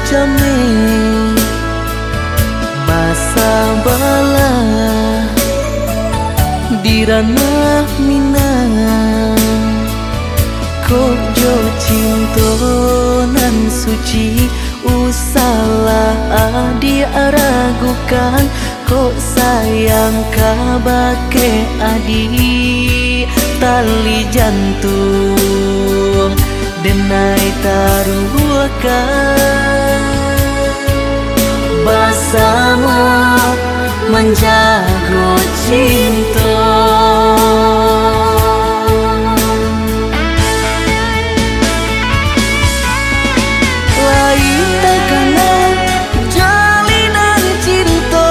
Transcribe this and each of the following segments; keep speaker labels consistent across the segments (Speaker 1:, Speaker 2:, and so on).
Speaker 1: jame masa bala di ranah minang kok jo cinta nan suci usalah adi ragukan kok sayang kabake adi tali jantung denai taruhkan bersama menjaga cinta. Lain takana jalinan cinta,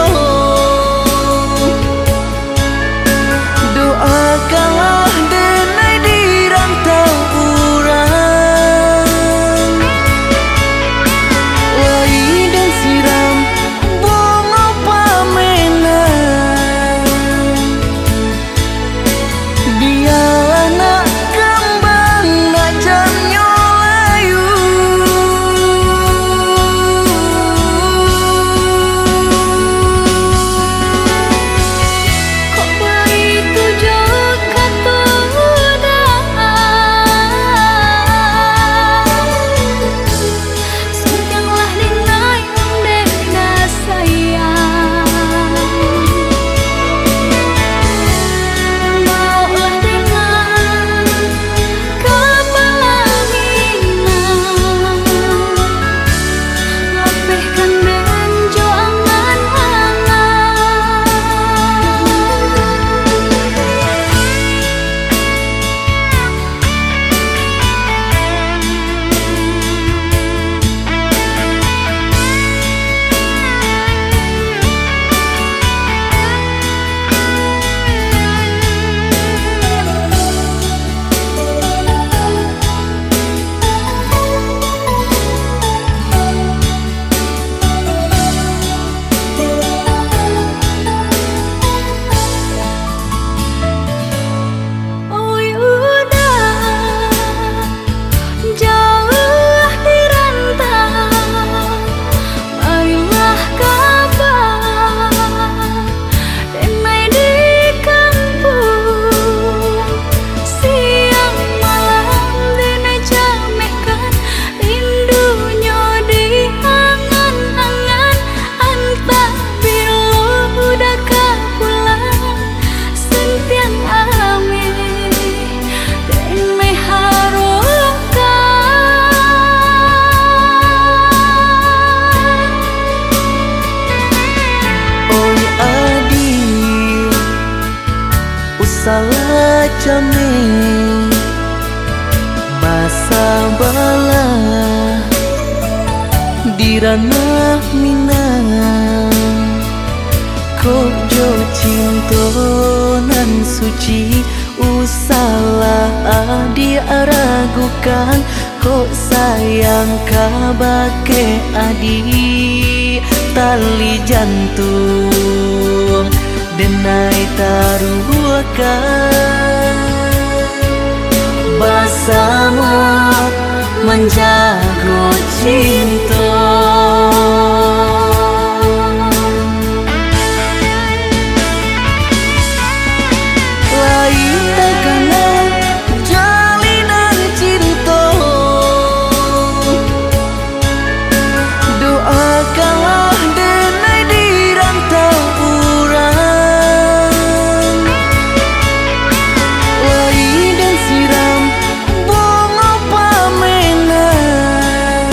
Speaker 1: doakanlah denai di rantau urang. Lain dan siram bunga pamenang, dia anak kembang najan nyolayu.
Speaker 2: Kok begitu juga sayanglah denai dena sayang maulah dengan kepelanginan lapihkan dengan joangan hangat. Oh udah jauh di rantau, marilah kabar denai di kampung. Siang malam denai jamehkan rindunya di angan-angan. Antah bila udah kapulang sentiang alami denai harukan.
Speaker 1: Oi adi usalah jame masa bala di ranah minang kok jo cinta nan suci usalah adi ragukan kok sayang kabake adi tali jantung denai taruhkan bersama menjaga cinta. Lain takana jalinan cinta, doakanlah denai di rantau urang. Lain dan siram bunga pamenang,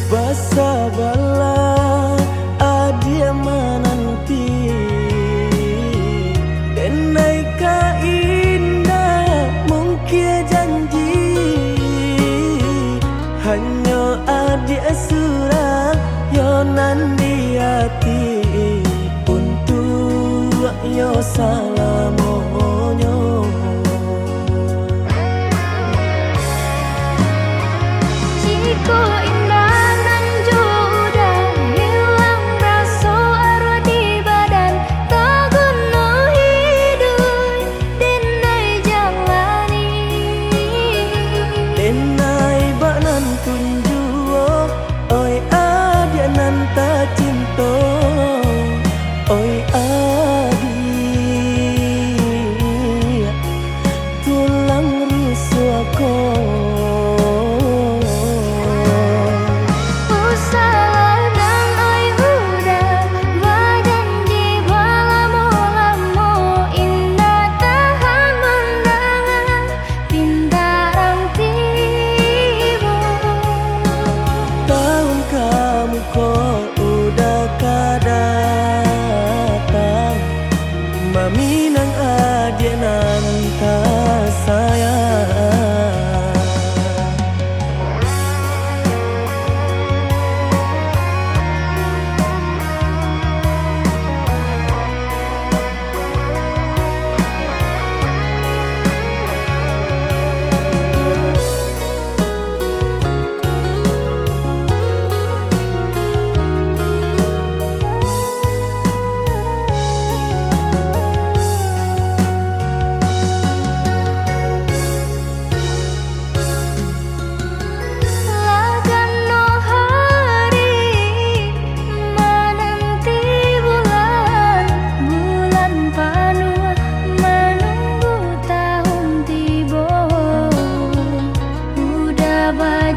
Speaker 1: Bersabarlah adia menanti denai ka indah mungkin janji hanya adia surah yonan di hati untuk yo salamonyo.
Speaker 2: Jika indah nan udah hilang rasa arwah di badan tak guna hidup denai jalani
Speaker 1: denai banan tunjuo oi adia nan ta cinta oi adia tulang rusakku. Minang adia nan tak sayang.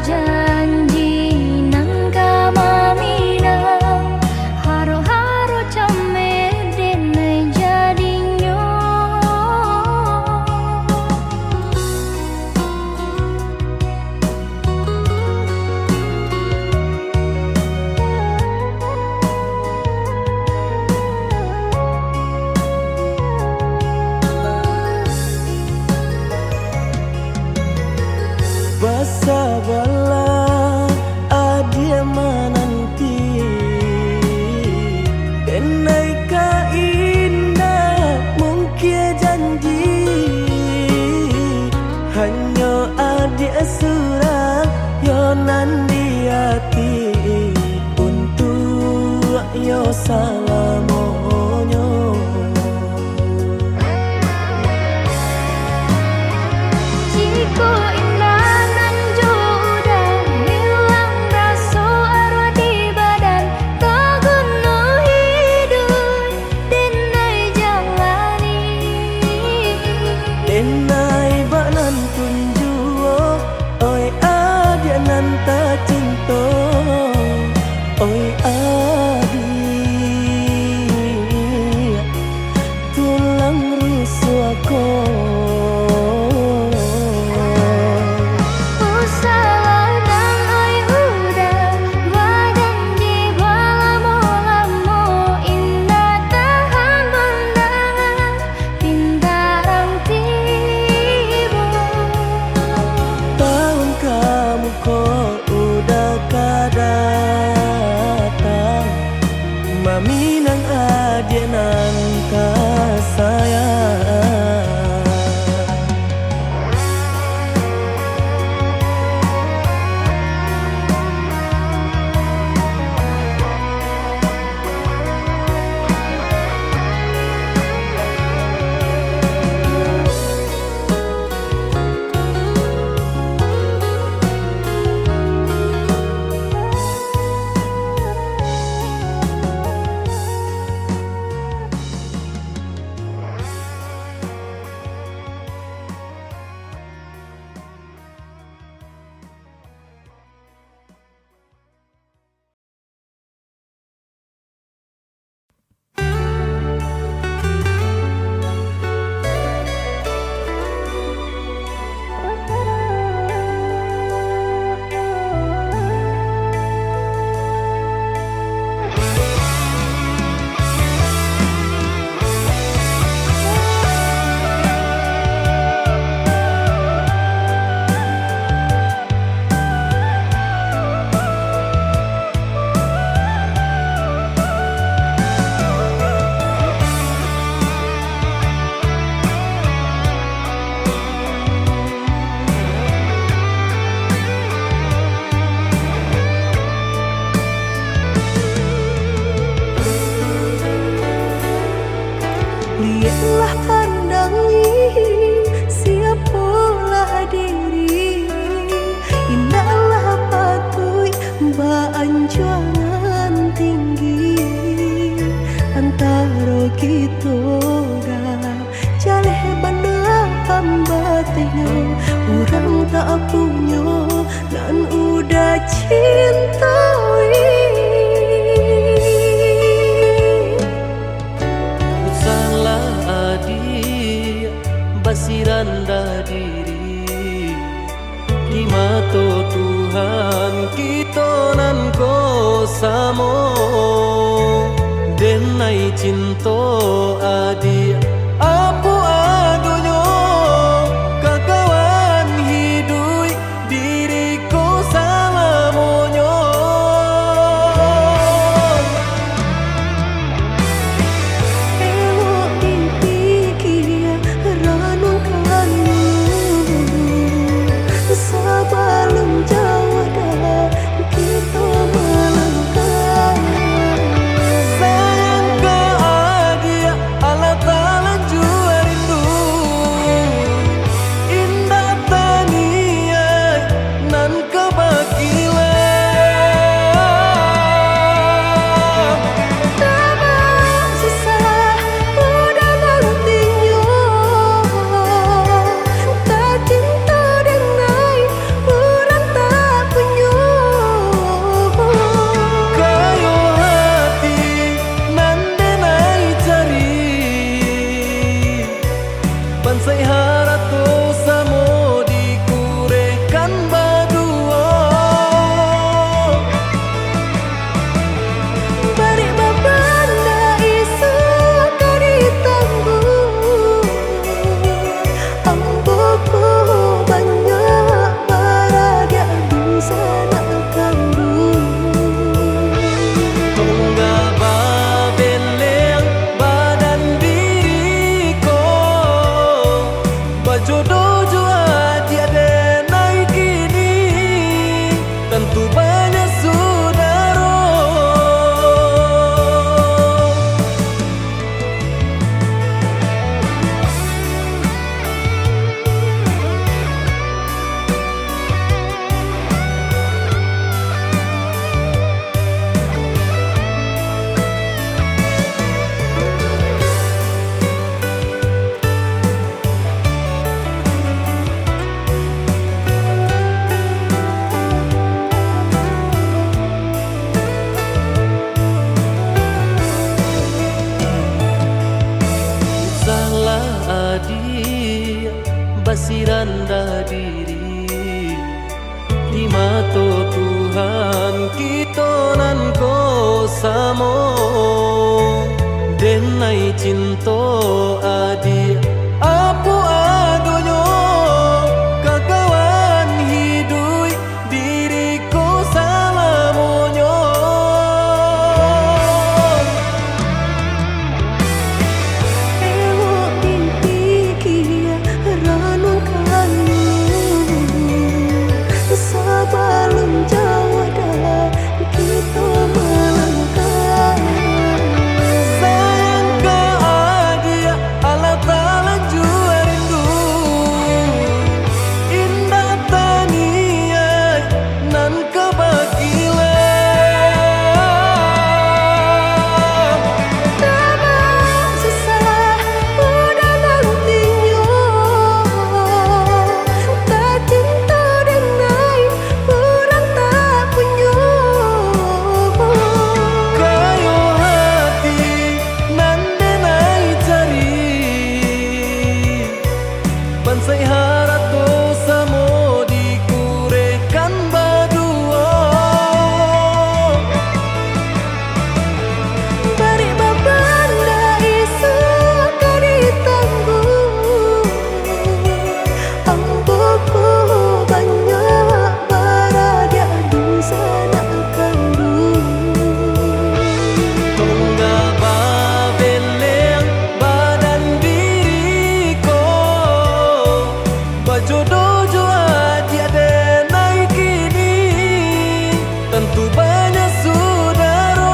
Speaker 1: Janji nang kama minang haro-haro came denai jadinyo. Bersabarlah adia menanti denai ka indah mungkin janji hanya adia surah yonan di hati untuk yo salamonyo.
Speaker 2: Jika indah nan udah hilang rasa arwah di badan tak guna hidup denai jalani
Speaker 1: denai banan tunjuo oi adia nan ta cinta oi adia basi rendah diri di mata Tuhan kita nan ko samo denai cinta adi apu adonyo kakawan hidui diriku salamonyo
Speaker 2: Ewo dipikir ranong kalu Sabalum jauh dah kita melangkah
Speaker 1: sayang ke adia Allah Ta'ala jua rindu indah tania nan kebakilan
Speaker 2: Tabang susah udah nantinya Tak cinta denai orang tak punya
Speaker 1: kayo hati nan denai cari bansai harato samo dikurekan badua
Speaker 2: Bari babanda isu kari tangguh Amboku banyak baradia bisa nak kandung
Speaker 1: tunggal babeleng badan diriku bajodoh jua tiada naik kini tentu banyak saudara salah adi basi rendah diri di mata Tuhan kita nan ko samo denai cinta adi apu adonyo kakawan hidui diriku salamonyo
Speaker 2: Ewo dipikir ranong kalu Sabalum jauh dah kita melangkah
Speaker 1: sayang ke adia Allah Ta'ala jua rindu indah tania nan kebakilan
Speaker 2: Tabang susah udah nantinya Tak cinta denai orang tak punya
Speaker 1: kayo hati nan denai cari bansai harato samo dikurekan badua
Speaker 2: Bari babanda isu kari tangguh Amboku banyak baradia bisa nak kandung
Speaker 1: tunggal babeleng badan diriku bajodoh jua tiada naik kini tentu banyak saudara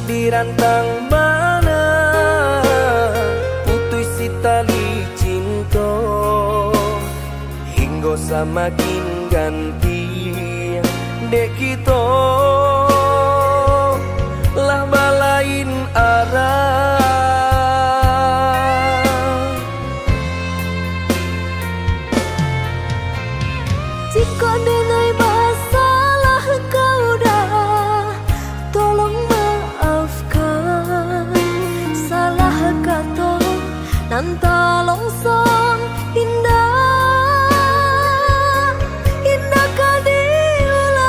Speaker 1: dirantang mana putus si tali cinta hingga semakin ganti dek kita lah balain arah.
Speaker 2: Jika denai masalah kau dah, tolong maafkan. Salah kata nan tolong song indah, indah kau diulang.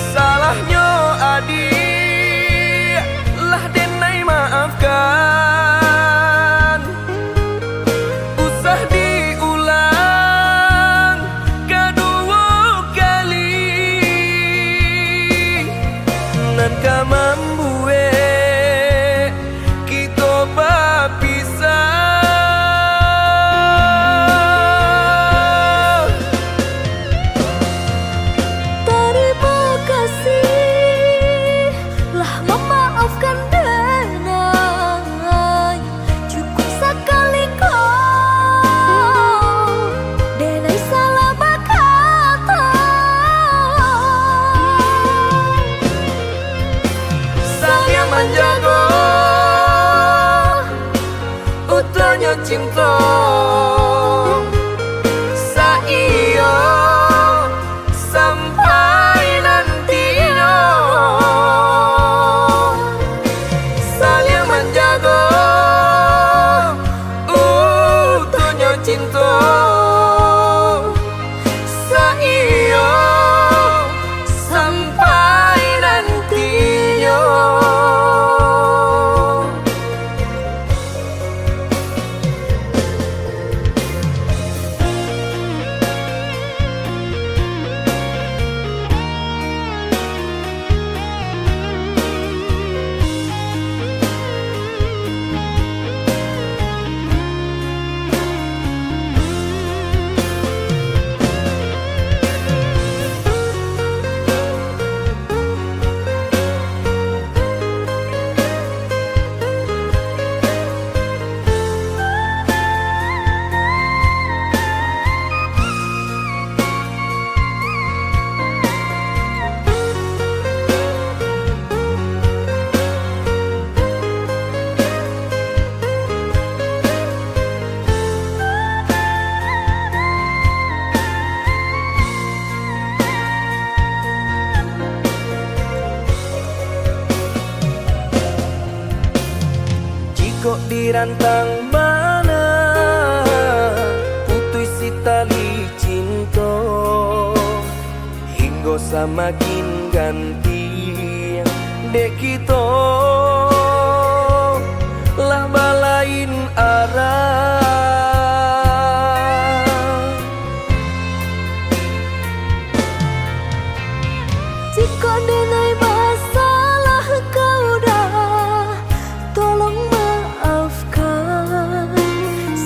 Speaker 1: Salahnya adik lah denai maafkan. Ka mambuwe kita berpisah.
Speaker 2: Terima kasih lah memaafkan denai. Cukup sekali kau denai salah berkata.
Speaker 1: Saya menjaga utuhnya cinta Saiyo sampai nantinya. Saya menjaga utuhnya cinta Saiyo sampai nantinya. Kok dirantang mana putus si tali cinta hingga semakin ganti dek kita lah balain arah.
Speaker 2: Jika denai masalah kau dah, tolong maafkan.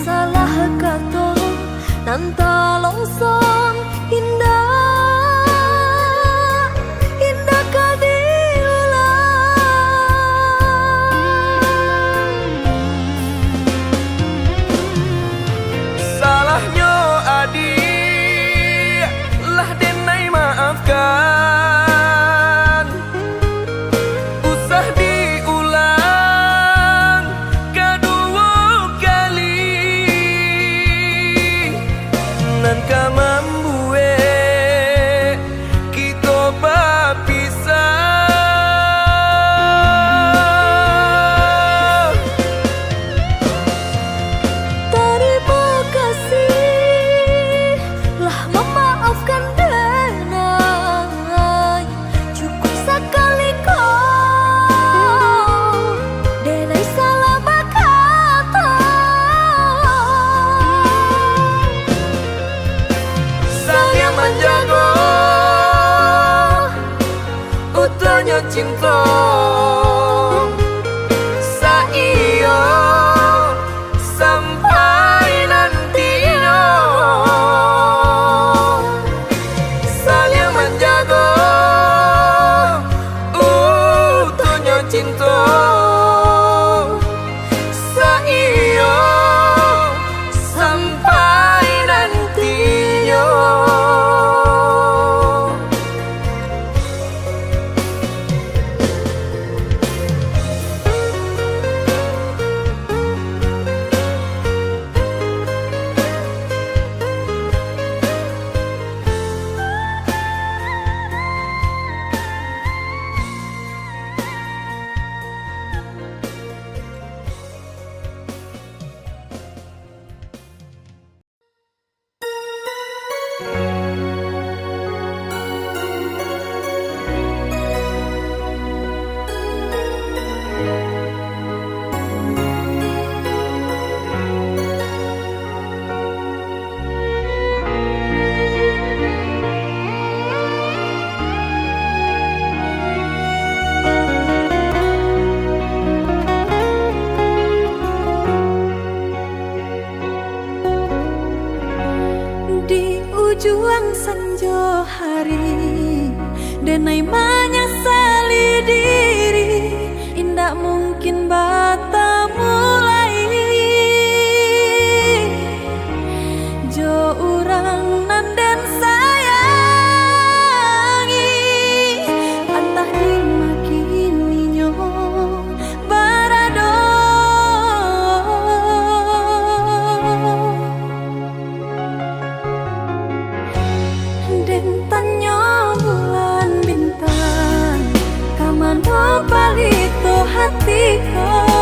Speaker 2: Salah kata nan tolong song indah, indah kau diulang.
Speaker 1: Salahnya adik lah denai maafkan. Usah diulang kedua kali. Nan ka mambuwe kita berpisah.
Speaker 2: Terima kasih lah memaafkan denai. Cukup sekali kau denai salah berkata.
Speaker 1: Saya menjaga utuhnya cinta Saiyo sampai nantinya.
Speaker 2: denai menyesali diri, indak mungkin bata mulai. Jo urang nan den sayangi, antah dimakini nyo barado. Den tanyo bulan bintang, kamano palito hatiku.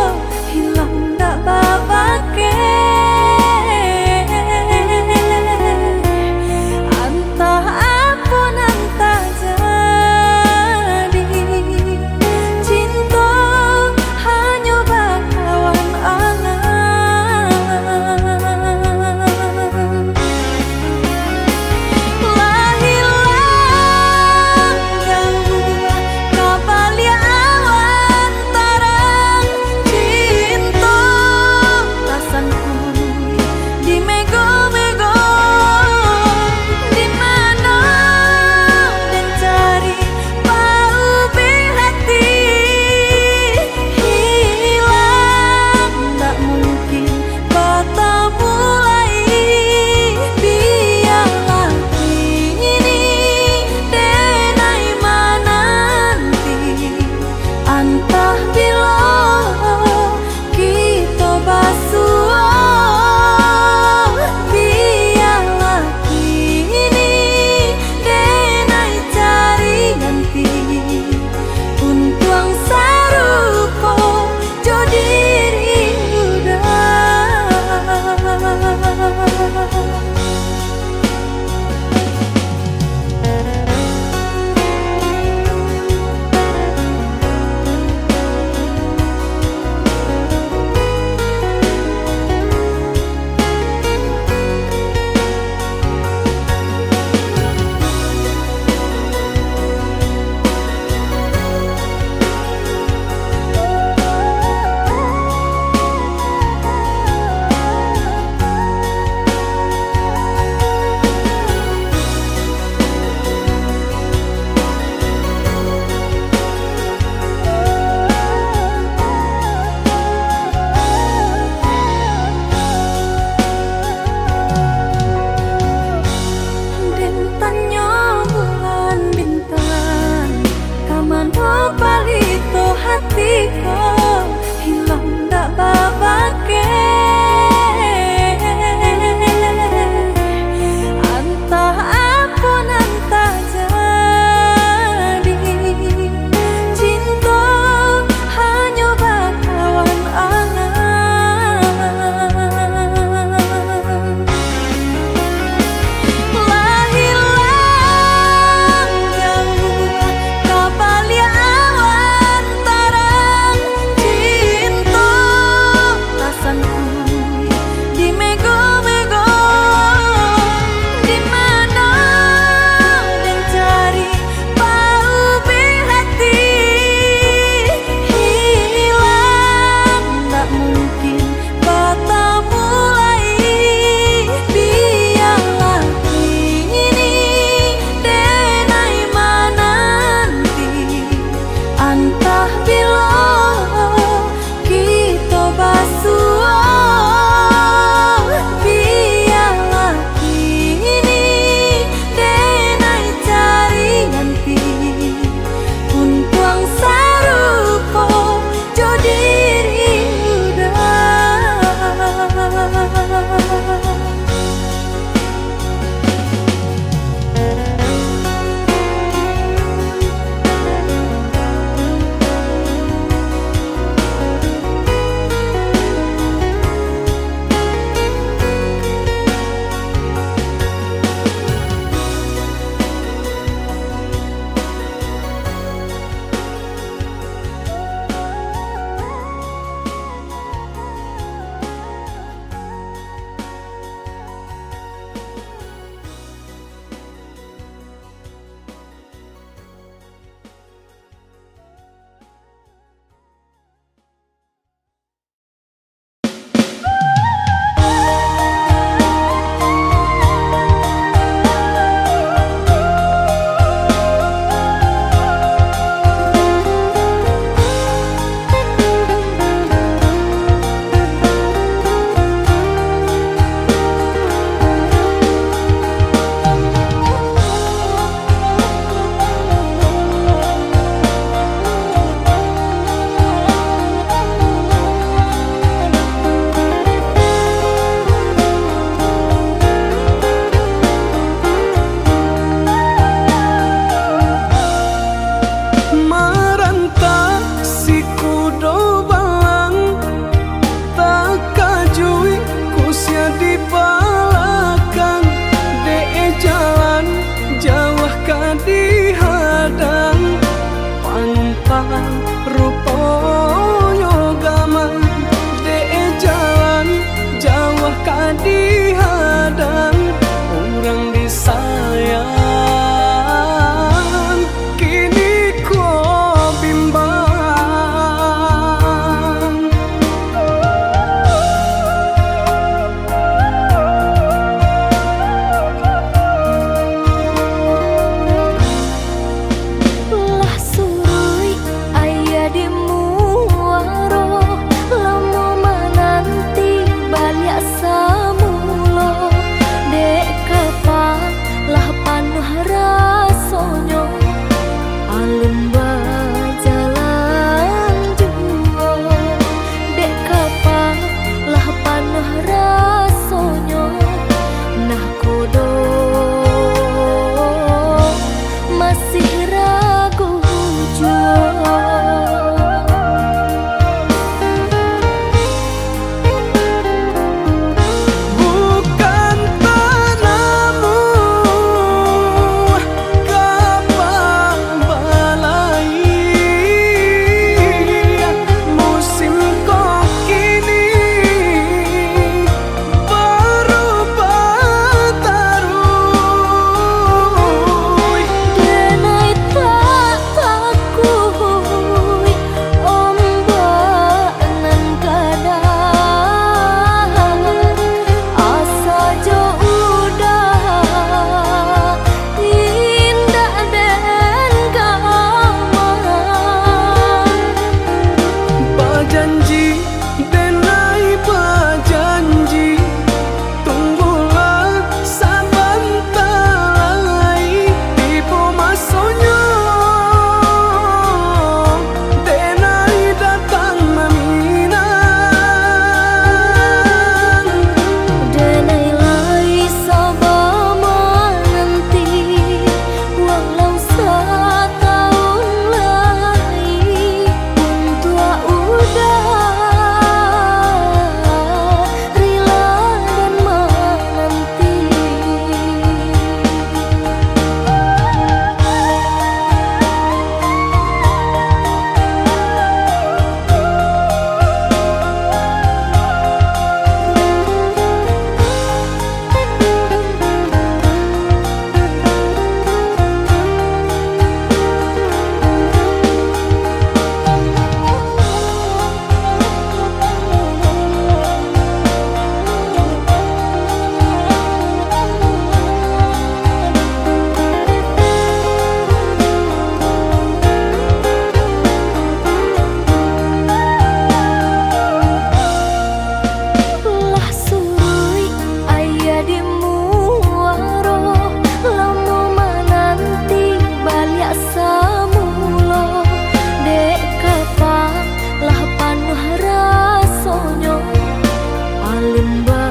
Speaker 2: Halimba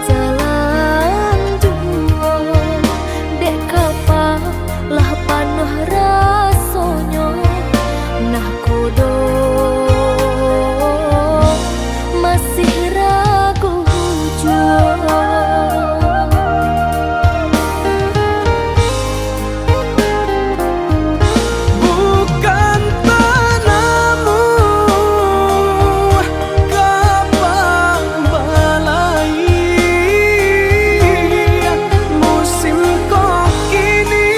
Speaker 2: jalan jua dek kapal lah panuh rasonyo nah kudo masih ragu jua.
Speaker 1: Bukan tanahmu gampang balai, musim kok kini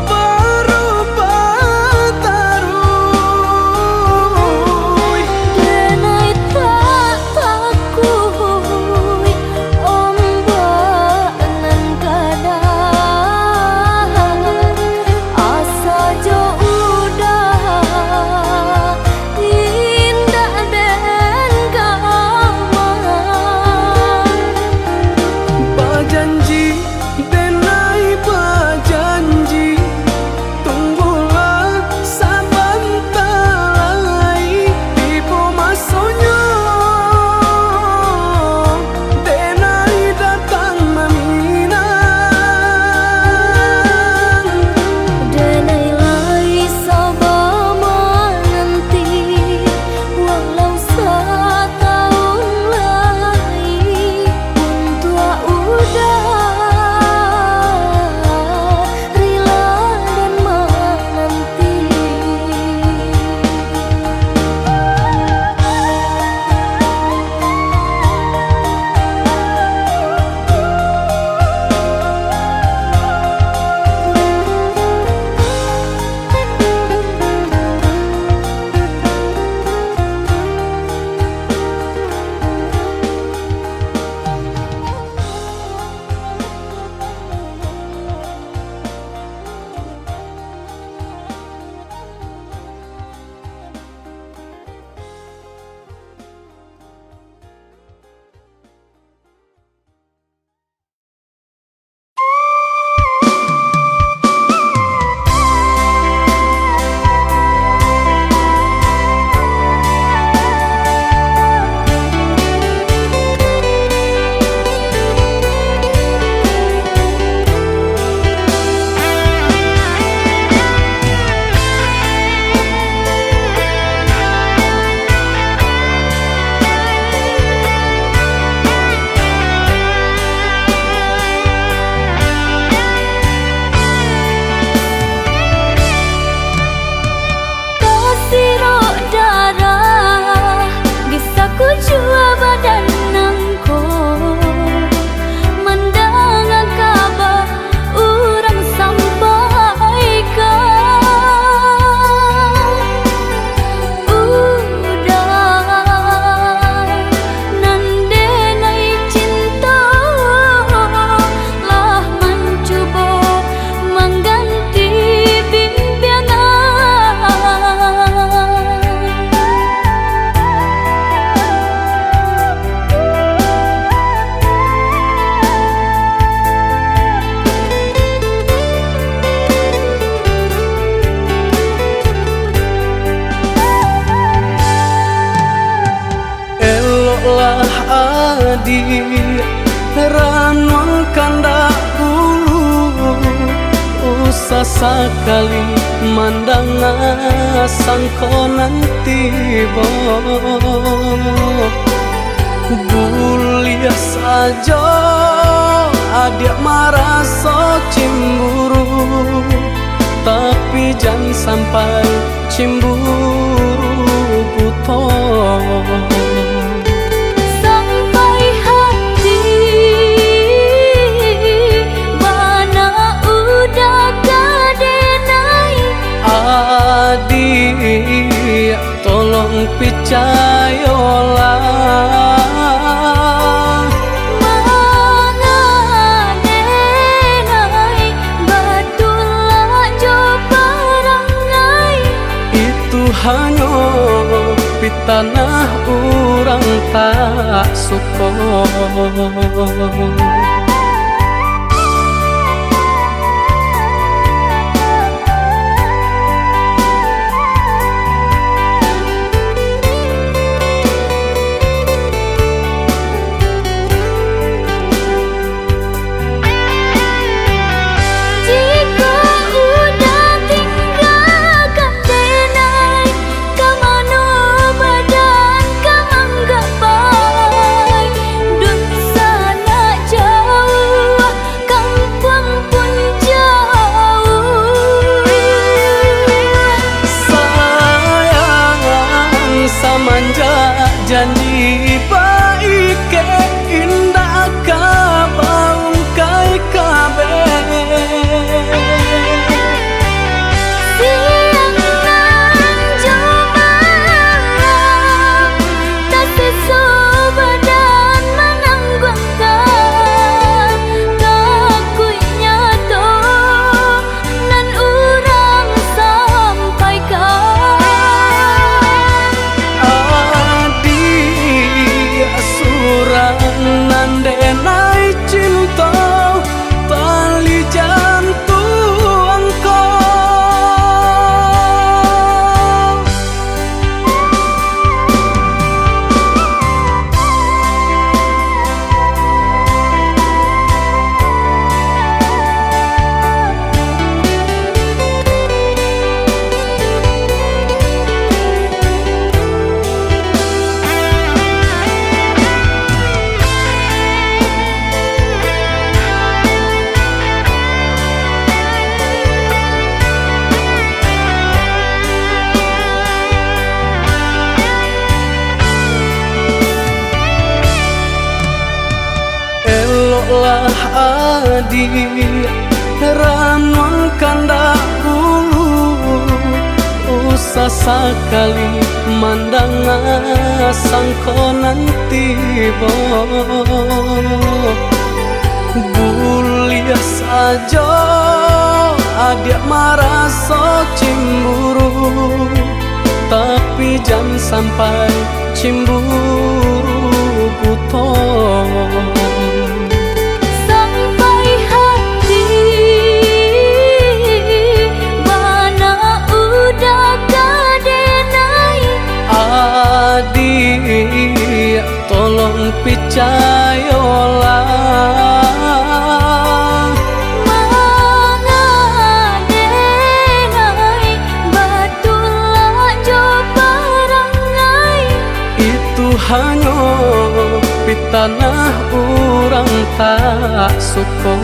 Speaker 1: berubah taruh.
Speaker 2: Denai tak takui ombak nan kadang asa jo udah indah dan gaman.
Speaker 1: Berjanji denai berjanji, tunggulah sebentar lagi tiba masanya denai datang meminang.
Speaker 2: Denai lai sabama nanti walau setahun lagi untuk udah rela dan menanti. Kasiro darah bisa ku jua badan nangko mendengar kabar orang sampaikan udah nan denai cinta lah mencoba mengganti
Speaker 1: Eloklah adik ranul kandak dulu, usah sekali mandang sangko nanti buliah saja adik marah so cemburu, tapi jangan sampai cemburu buta.
Speaker 2: sampai hati mana udah kadenai
Speaker 1: Adik tolong percayalah,
Speaker 2: mengadenai batulah jo parangai
Speaker 1: itu hanya pitanah orang tak suka. baike indah kabaung kai kabe.
Speaker 2: Siang nan jumalang tak sesubadan menanggungkan kakunya to nan urang sampaikan.
Speaker 1: Adi asuran nan denai cinta tali jantung ko. Eloklah adi ranon kanda bulu, usah sekali mandang sangko nanti bo. Bulia saja adik maraso cemburu, tapi jangan sampai cemburu buto.
Speaker 2: Sampai hati mana udah kadenai.
Speaker 1: Adik tolong percayalah,
Speaker 2: Mangadenai batulah jo parangai.
Speaker 1: itu hanya pitanah orang tak suka.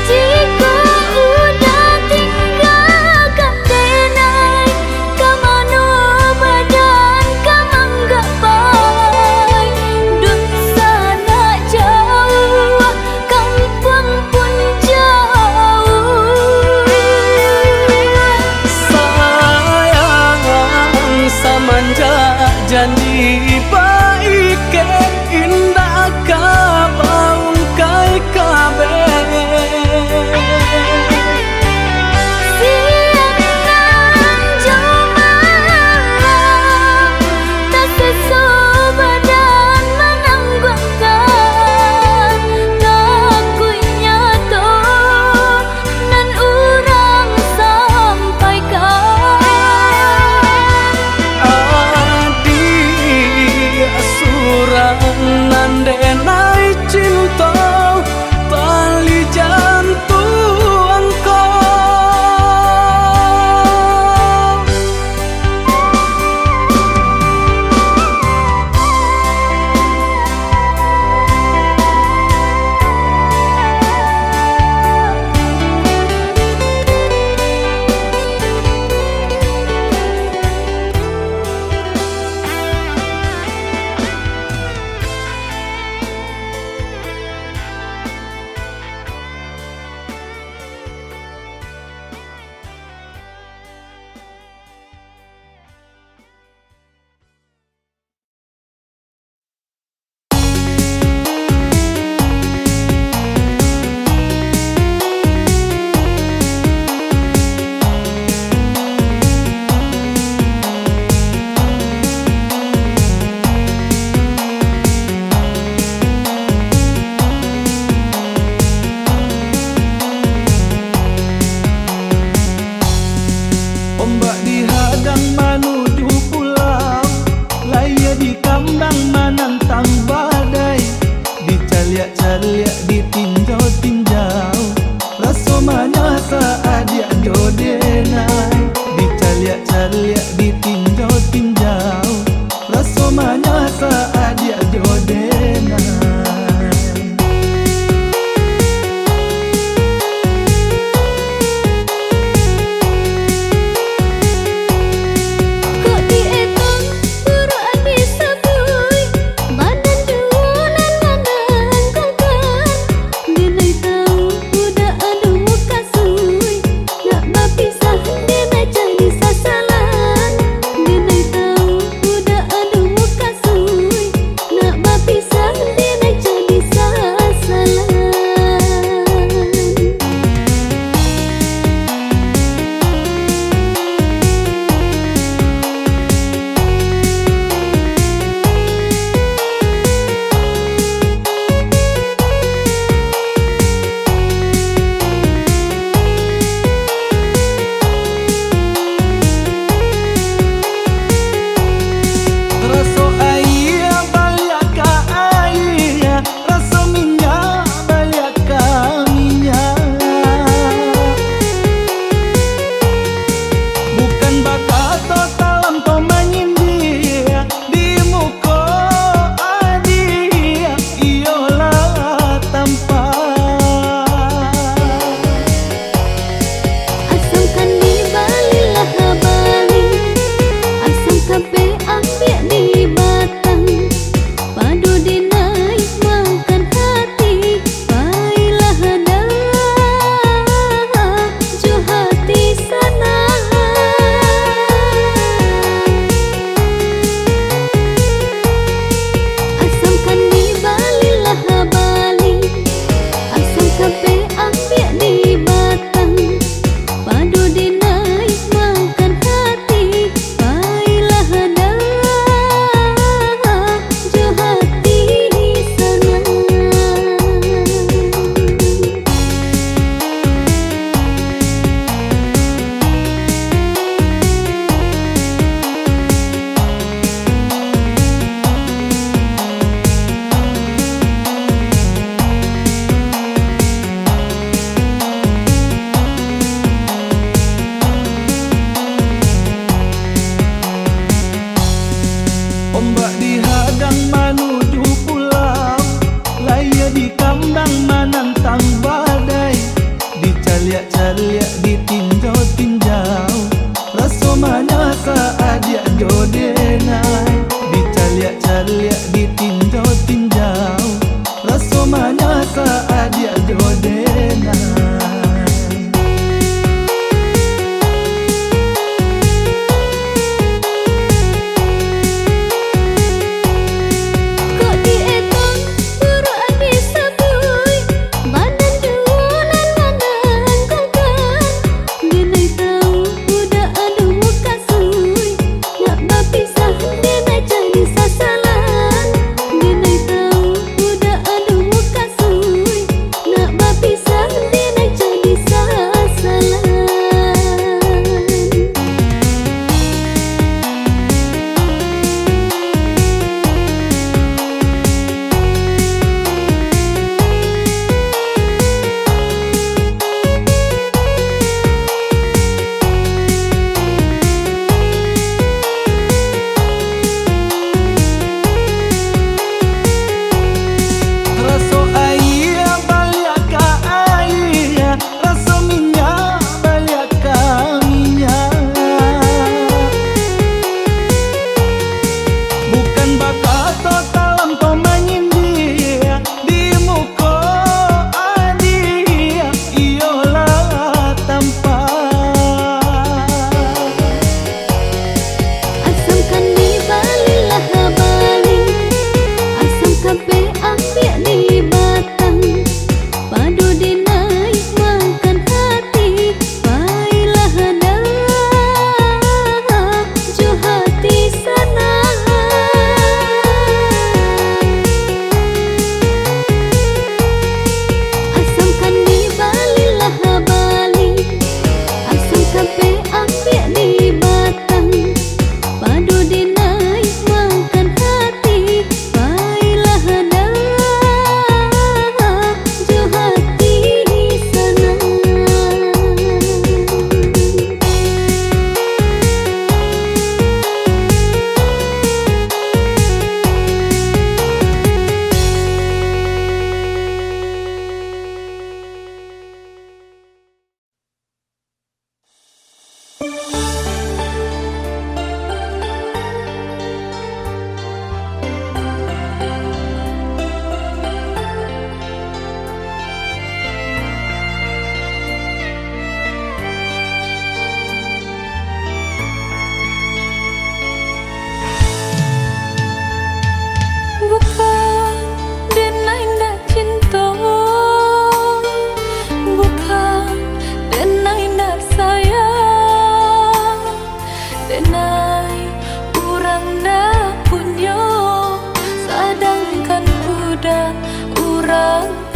Speaker 2: Jika udah tinggalkan denai, kamano badan kamang gapai. Dun sana jauh, kampung pun jauh.
Speaker 1: Sayang samanja janji baike indah kabaung kai kabe.
Speaker 2: Siang nan jumalang tak sesubadan menanggungkan kakunya to nan urang sampaikan.
Speaker 1: Adi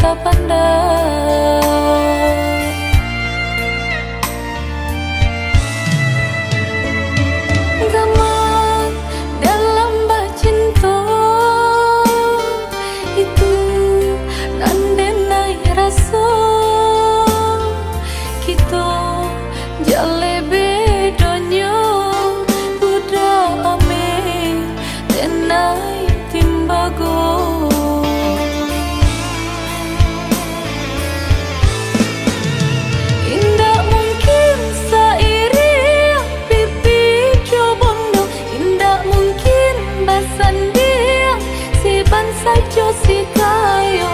Speaker 2: tak pandang. Gaman dalam bacinta itu nandenai rasa kita jale bedanya budak ame tenai timbago. Indah mungkin sairi pipi cobondo, indah mungkin basan dia si bansa jo si kayo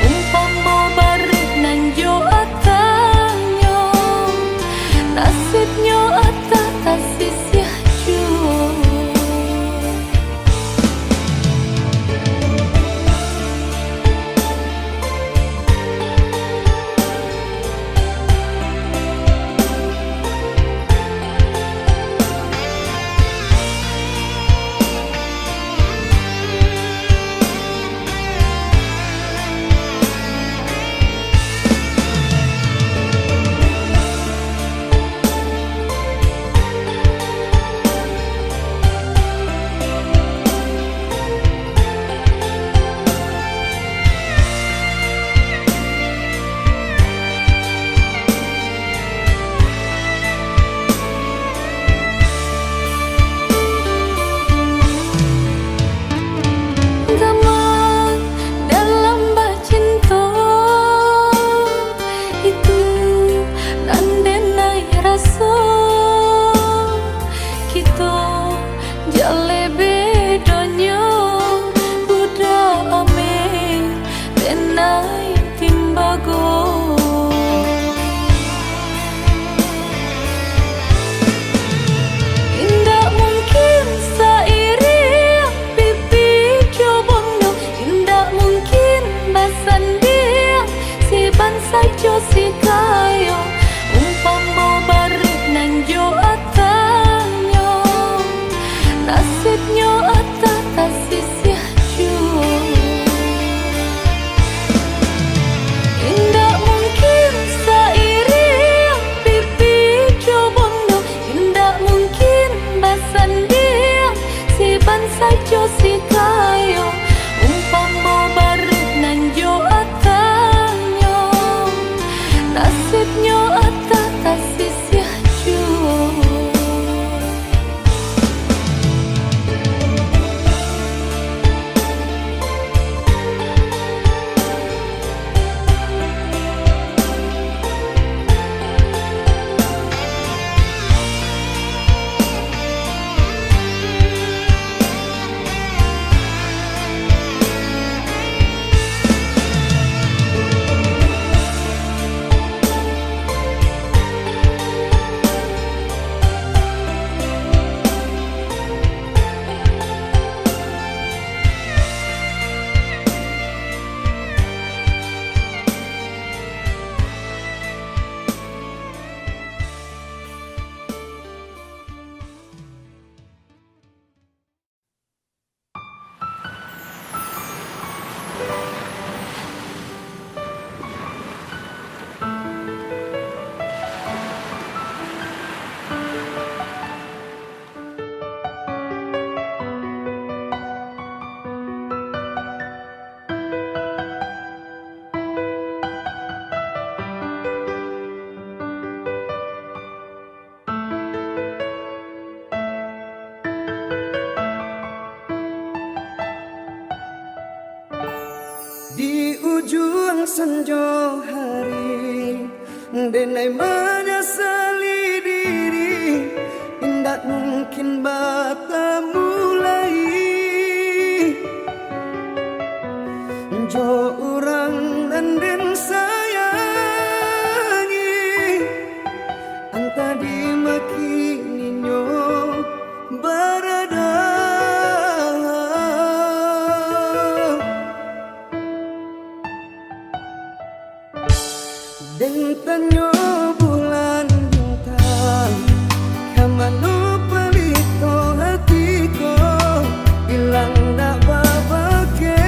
Speaker 2: umpama barik nan jo atanyo nasibnya atah tasisya jo. Gaman dalam bacinta itu nandenai rasa kita jale bedanya budak ame tenai timbago. Indah mungkin sairi pipi cobondo, indah mungkin basan dia si bansa jo si kayo umpama barik nan jo atanyo nasibnya atah tasisya jo. Indah mungkin sairi pipi cobondo, indah mungkin basan dia si bansa jo si kayo umpama barik nan jo atanyo nasibnya atah tasisya jo.
Speaker 1: Di ujung senja hari denai menyesali diri, indah mungkin bata mulai jo orang dan den sayangi anta dimaki ninyo barada. Dentanyo bulan bintang kamano palito hatiko ilang na babake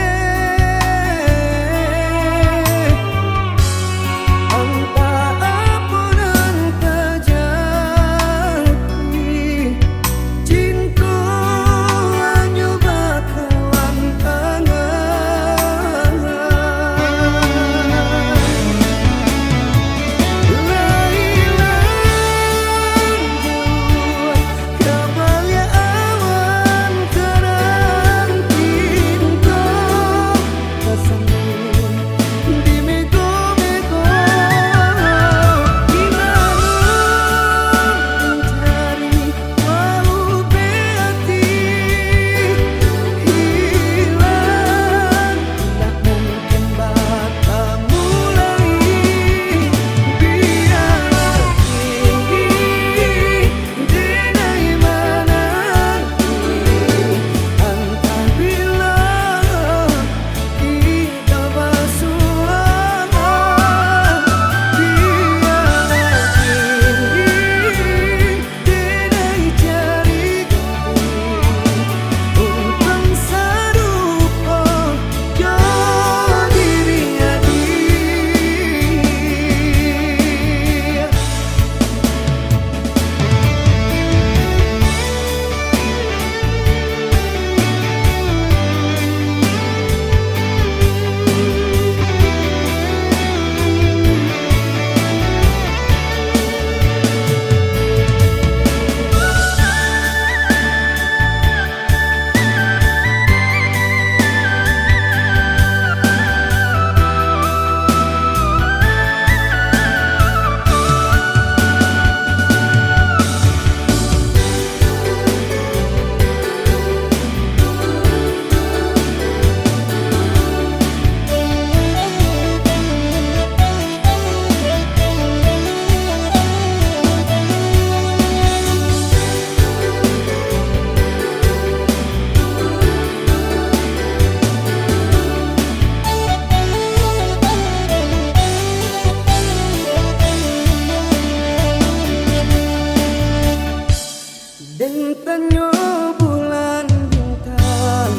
Speaker 1: tanyo bulan bintang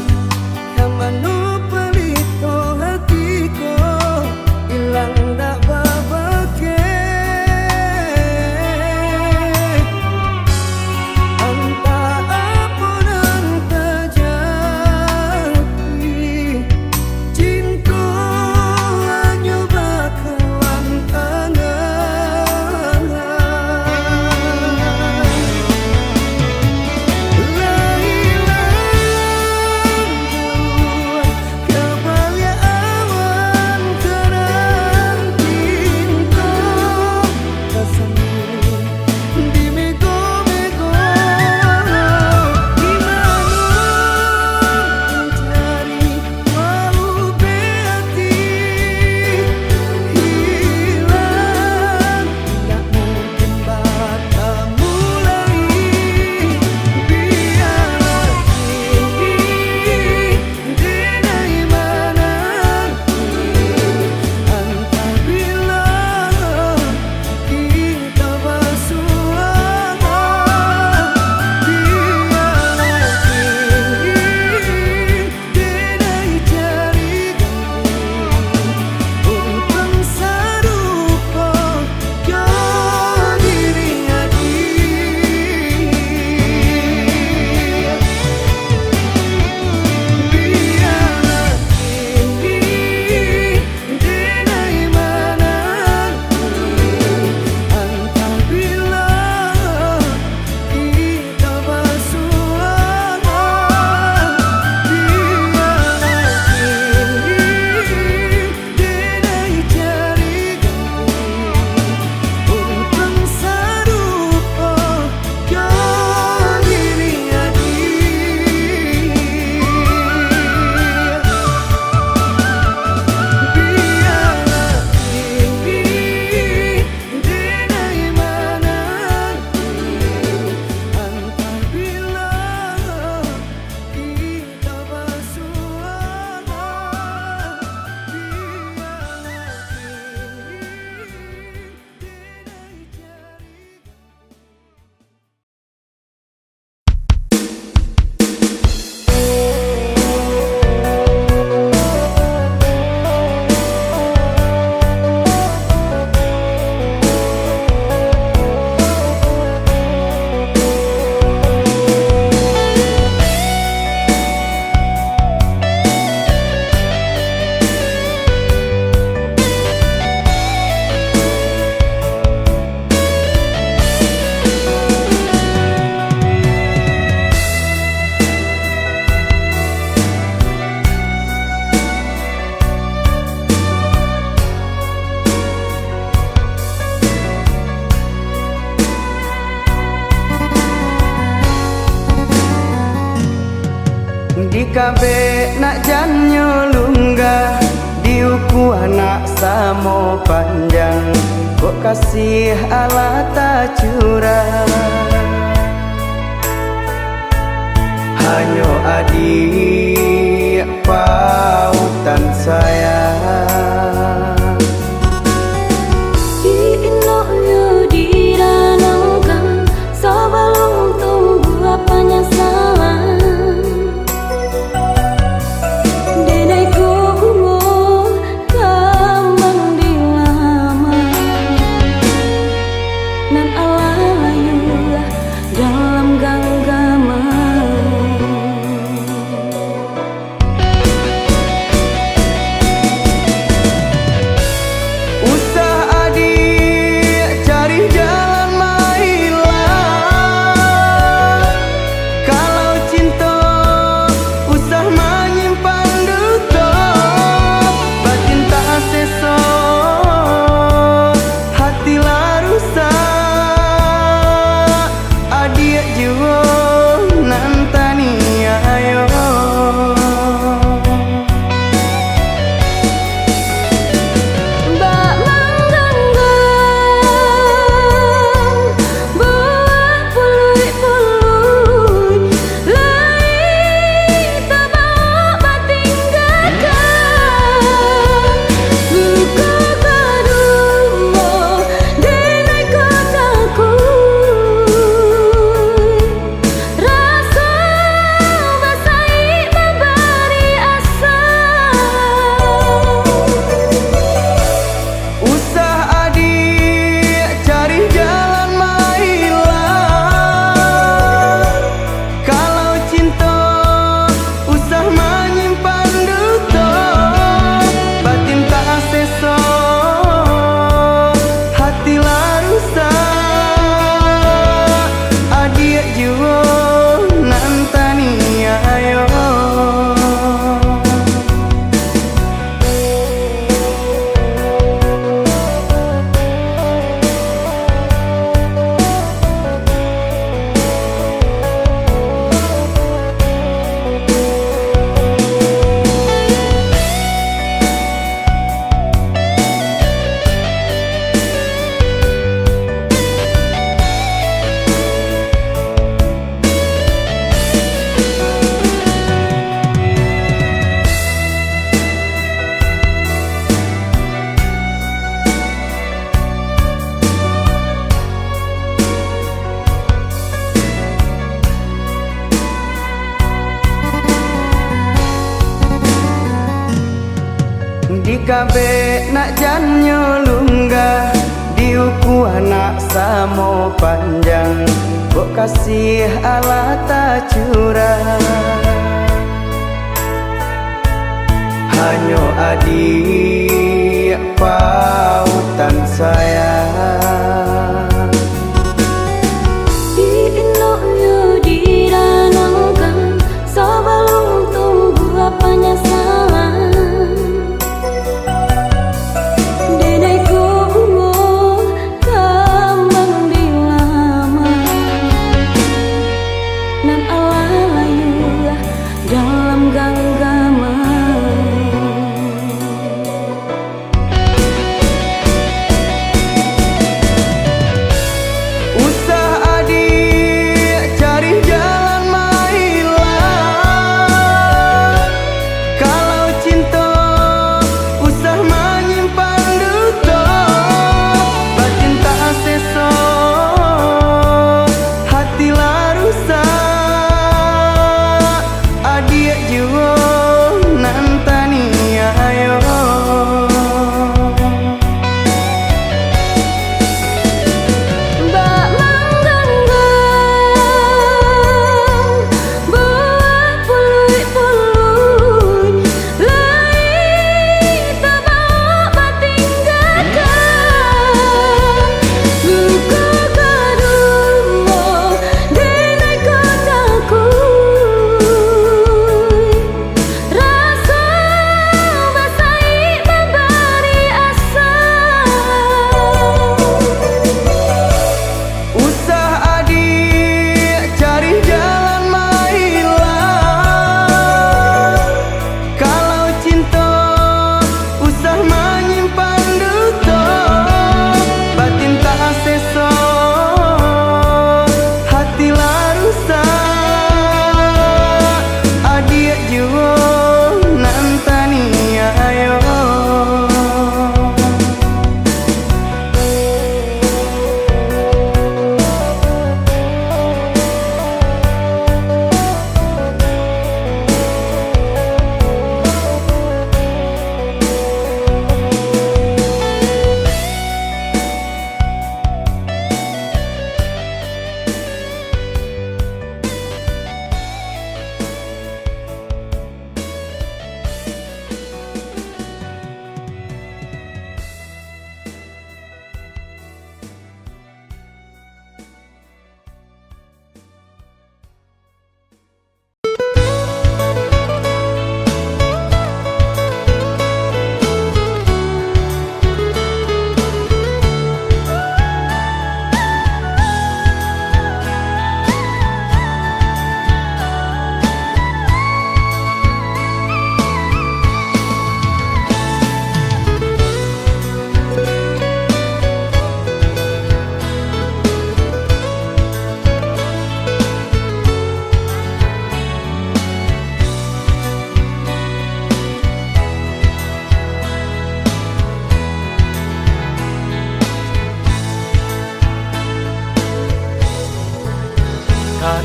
Speaker 1: kamano palito hatiko ilang dak babake anta apa nang terjadi cinta hanya bakalan tangan kebahagiaan terang cinta rasanya di mego-mego mencari walau berarti hilang tak mungkin bakal mulai biar denai mana entah bila kita bersuara biar denai cari untung sarupa kau diri denai mana entah bila kita bersuara denai cari untung sarupa kau diri denai mana entah bila kita bersuara di kabe nak janyo lunggah diuku anak samo panjang kok kasih ala tak curang hanyo adik pautan sayang
Speaker 2: Diinoknya diranangkan sebelum tumbuh penyesalan. Denai ku bunga kembang di laman nan alayu dalam genggaman.
Speaker 1: kabe nak janyo lunggah diuku anak samo panjang kok kasih Allah tak curang hanyo adik pautan sayang
Speaker 2: penyesalan denaiku bunga kembang di lama nan alayu dalam genggaman
Speaker 1: usah adik cari jalan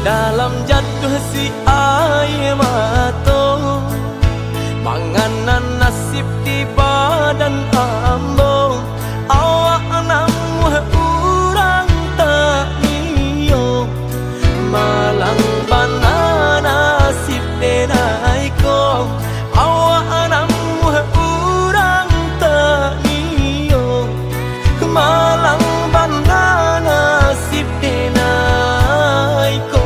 Speaker 1: dalam jatuh si air mata manganan nasib di badan ambo awak namu urang tak niyo malang bana nasib denai ko awak namu urang tak niyo malang bana nasib denai ko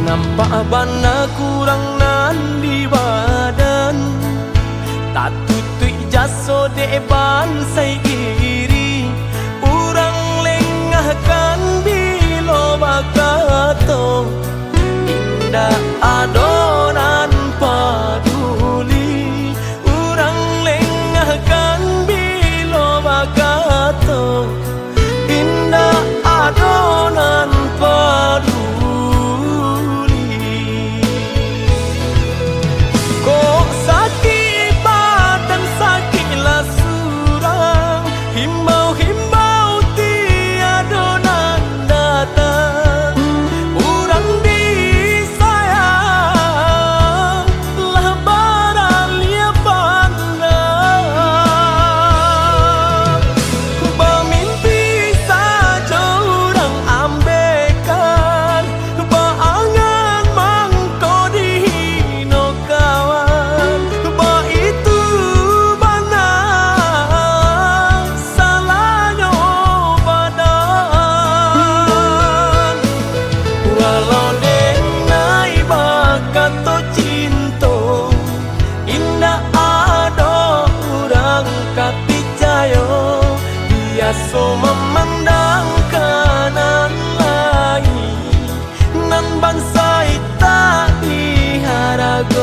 Speaker 1: nampak bana kurang nan di badan tak tutui jaso de ban sai iri urang lengahkan bilo bakato indah adonan paduli urang lengahkan bilo bakato indah adonan paduli Walau denai bakat to cinta indah ado urang kapicayo biasa memandang kanan lain nan bangsa ita diharagoi.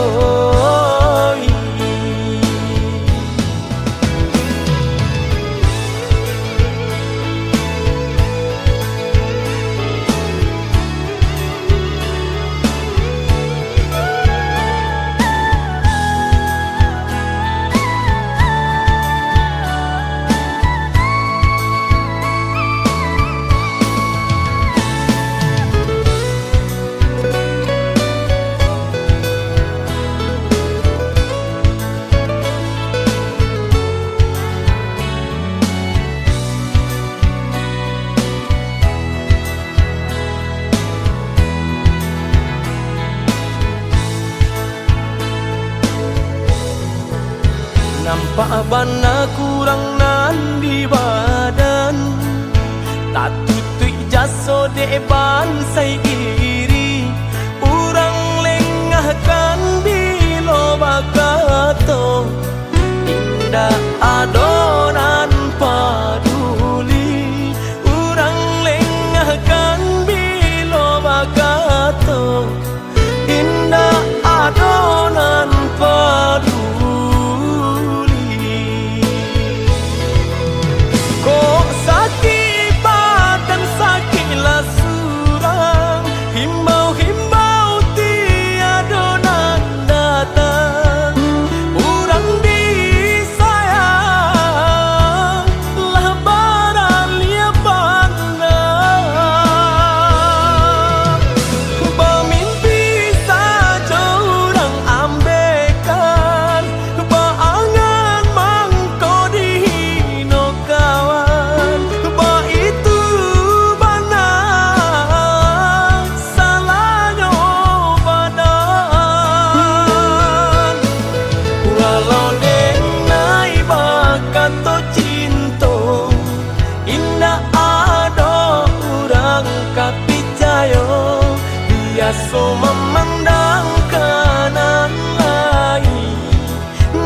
Speaker 1: Nampak bana kurang nan di badan tak tutui jaso deban sai diri urang lengahkan bilo bakato indah adonan paduli urang lengahkan bilo bakato indah adonan paduli. Biasa memandang kanan lain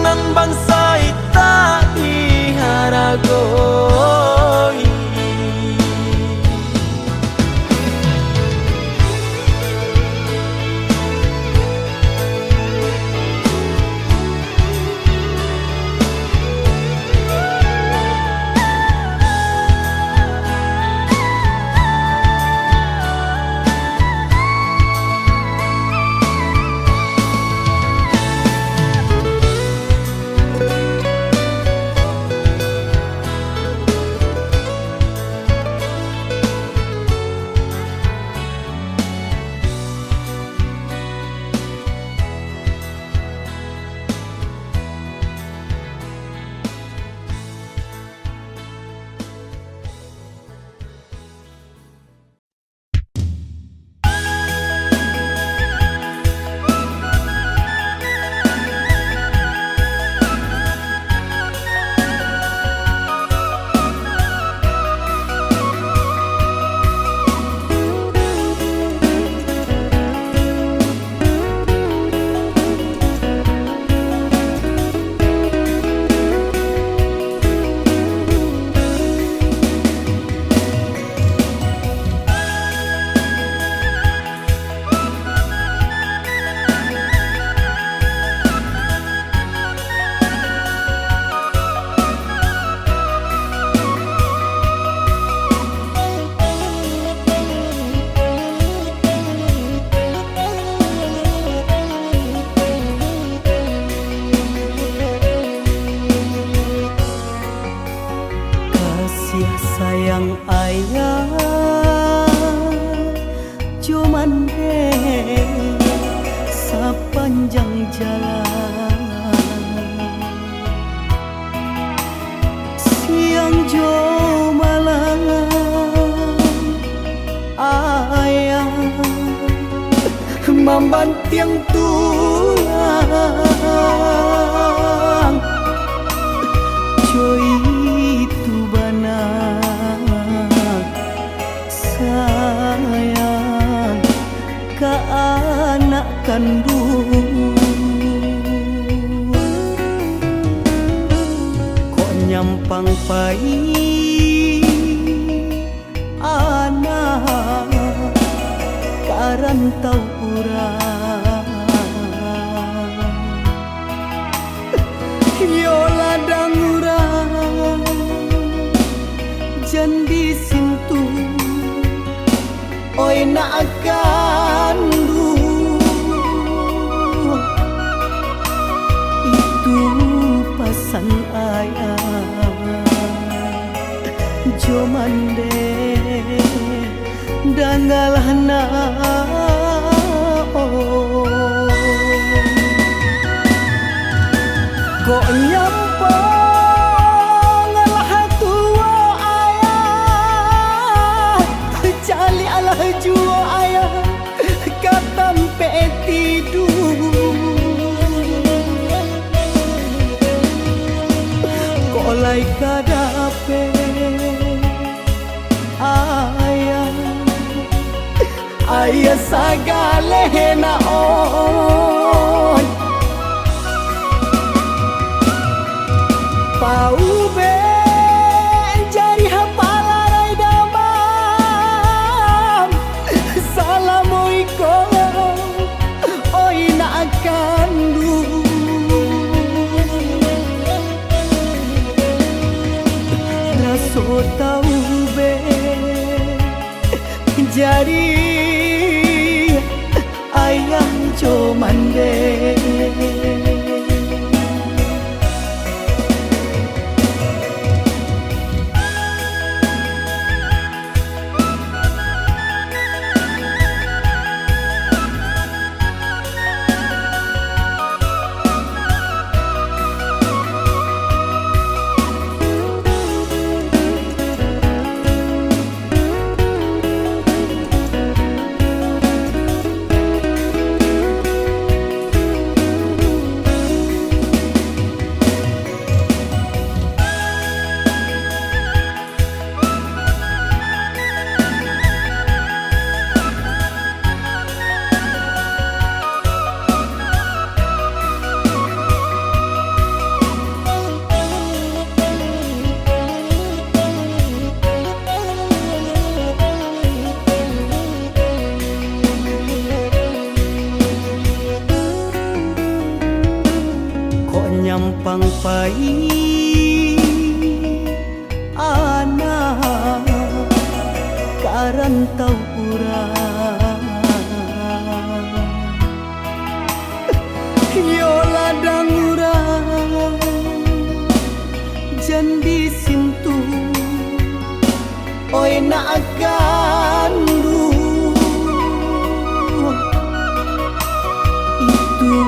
Speaker 1: nan bangsa ita diharagoi. Sayang ayah cuman sepanjang jalan siang jo malam ayah membanting tulang joy itu banyak sayang ka anak kandung. Kok nyampang pai anak karantau urang. Yo ladang urang jan disintu oi na kandu. Itu pasan ayah jomande dangalana. Kok nyampang lah tua ayah cali alah jua ayah katampe tidur. Kok lai kadape ayah sagale naon pau be jari hapalarai damam. Assalamualaikum oi na kandu. Raso tau be jari ayah comande. Nyampang pai anak karantau urang. Yo ladang urang jan disintu oi na kandu. Itu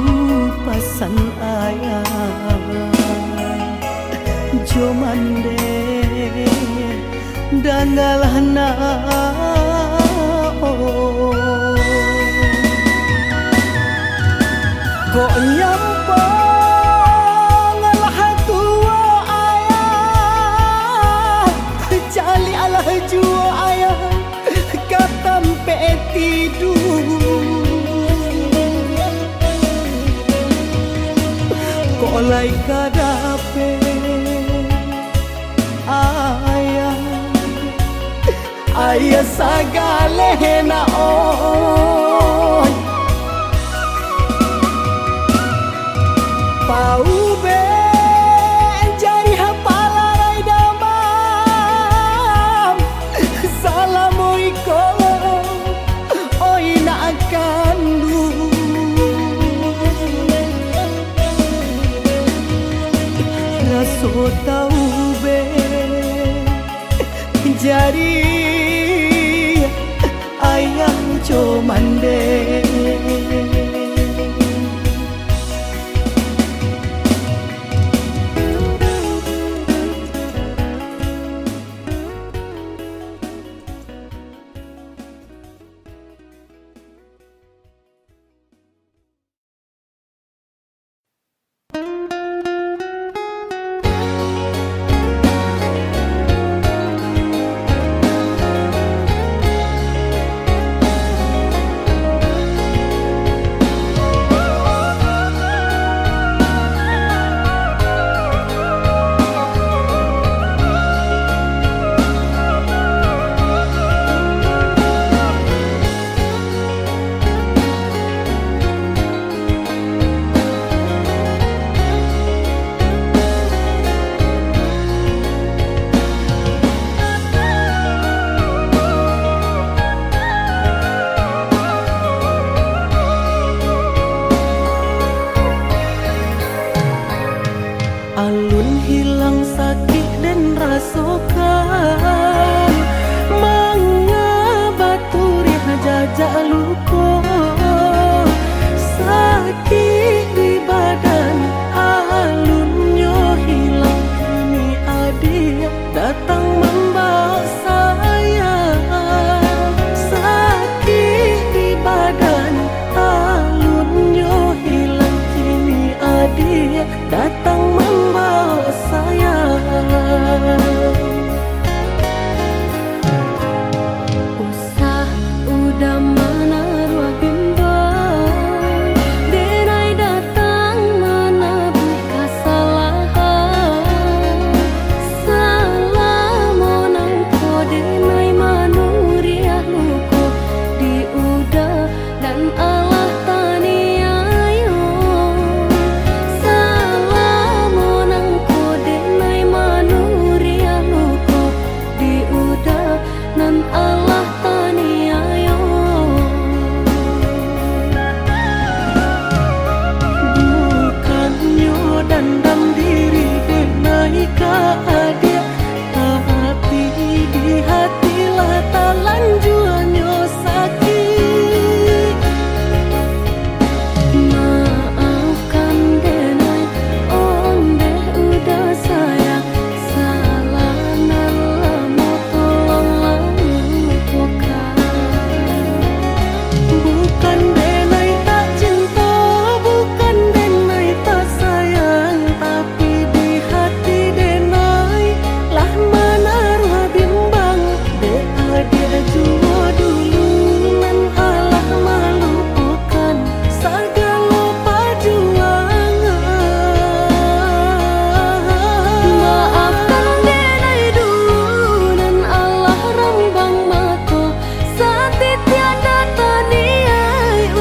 Speaker 1: pasan ayah jomande dangalana. Kok nyampang lah tua ayah cali alah jua ayah katampe tidur. Kok lai kadape ayah sagale naon pau be jari hapalarai damam. Assalamualaikum oi na kandu. Raso tau be jari ayah comande. Bukan denai tak cinta, bukan denai tak sayang, tapi di hati denai lah menaruh bimbang. Dia jua dulu nan Allah melupakan segala perjuangan.
Speaker 2: Maafkan denai dulu nan Allah rambang mako, saat tiada taniai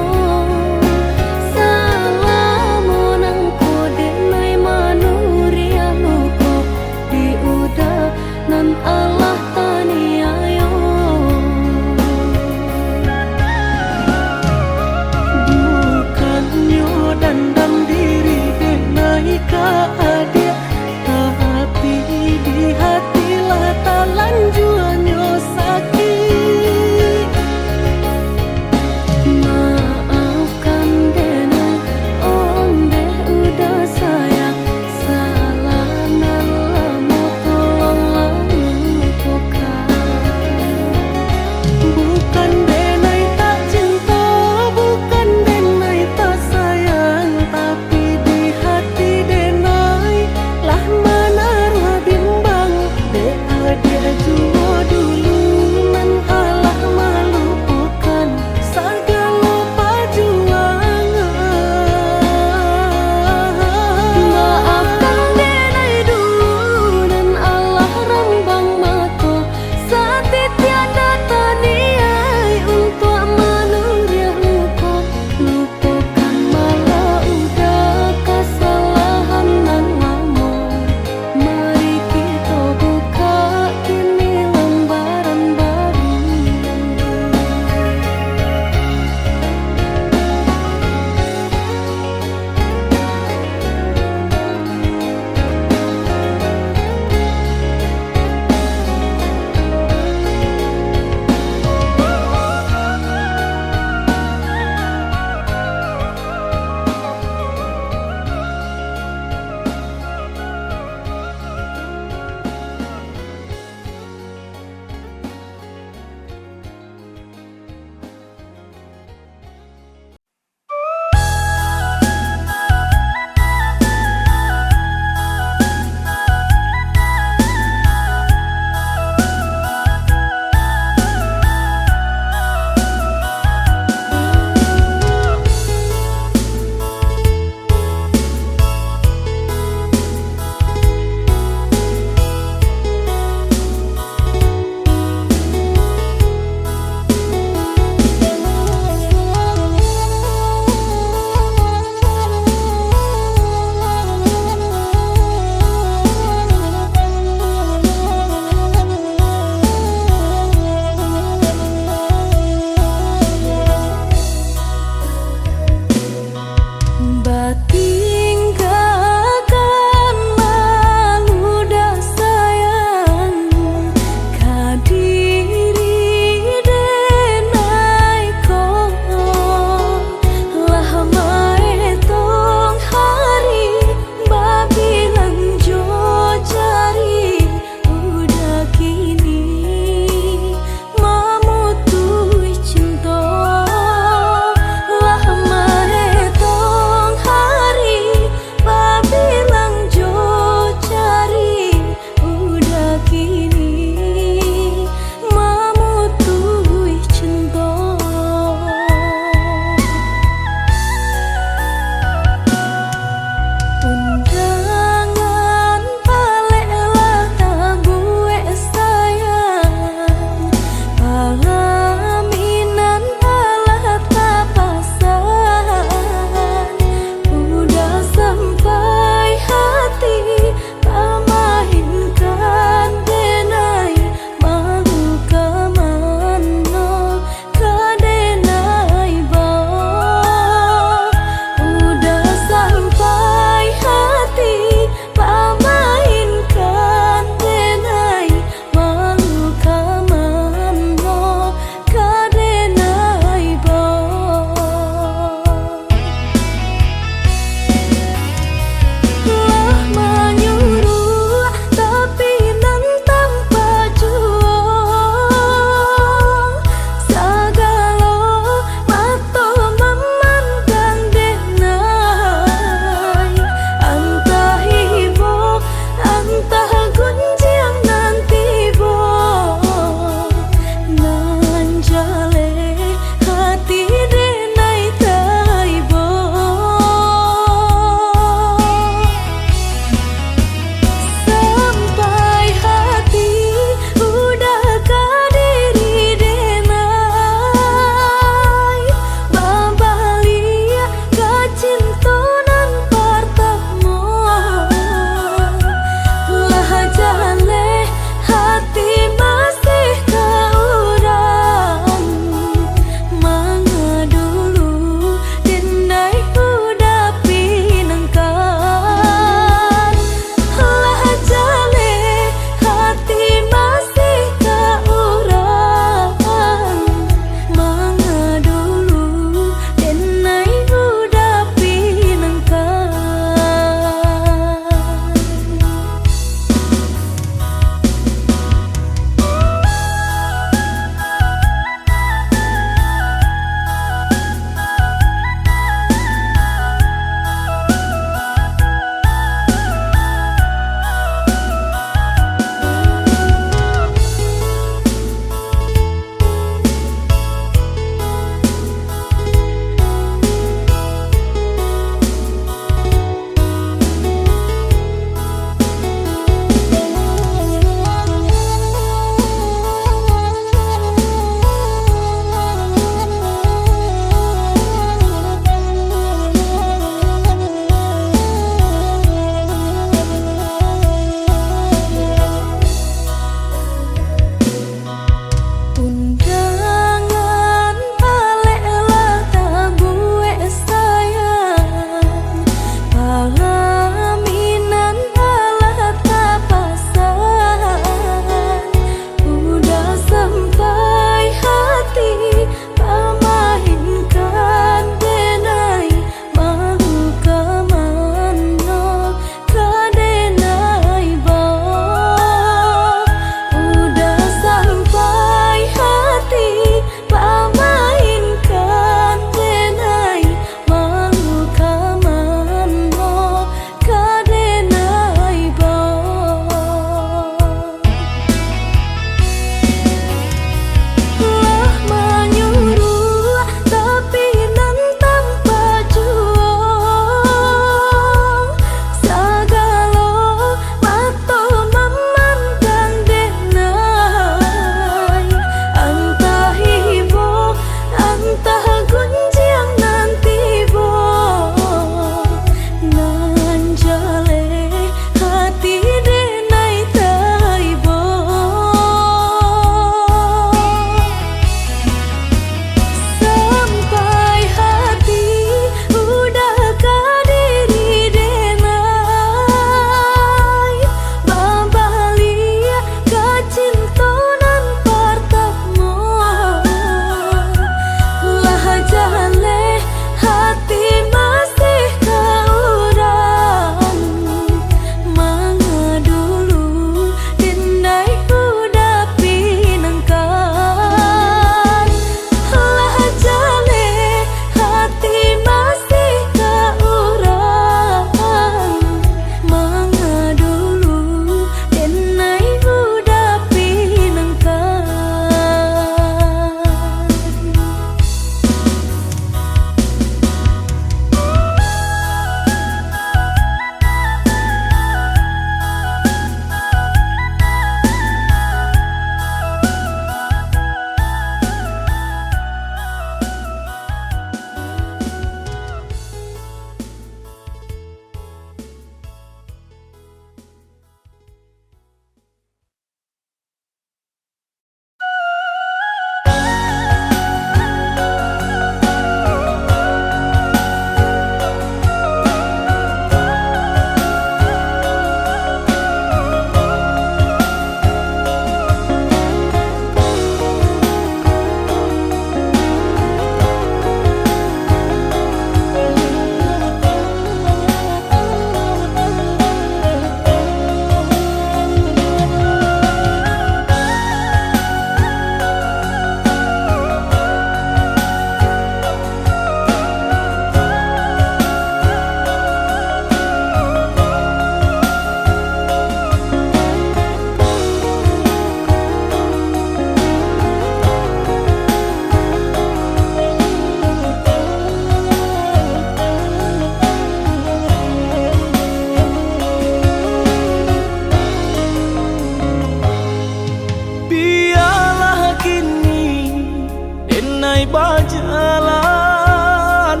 Speaker 1: jalan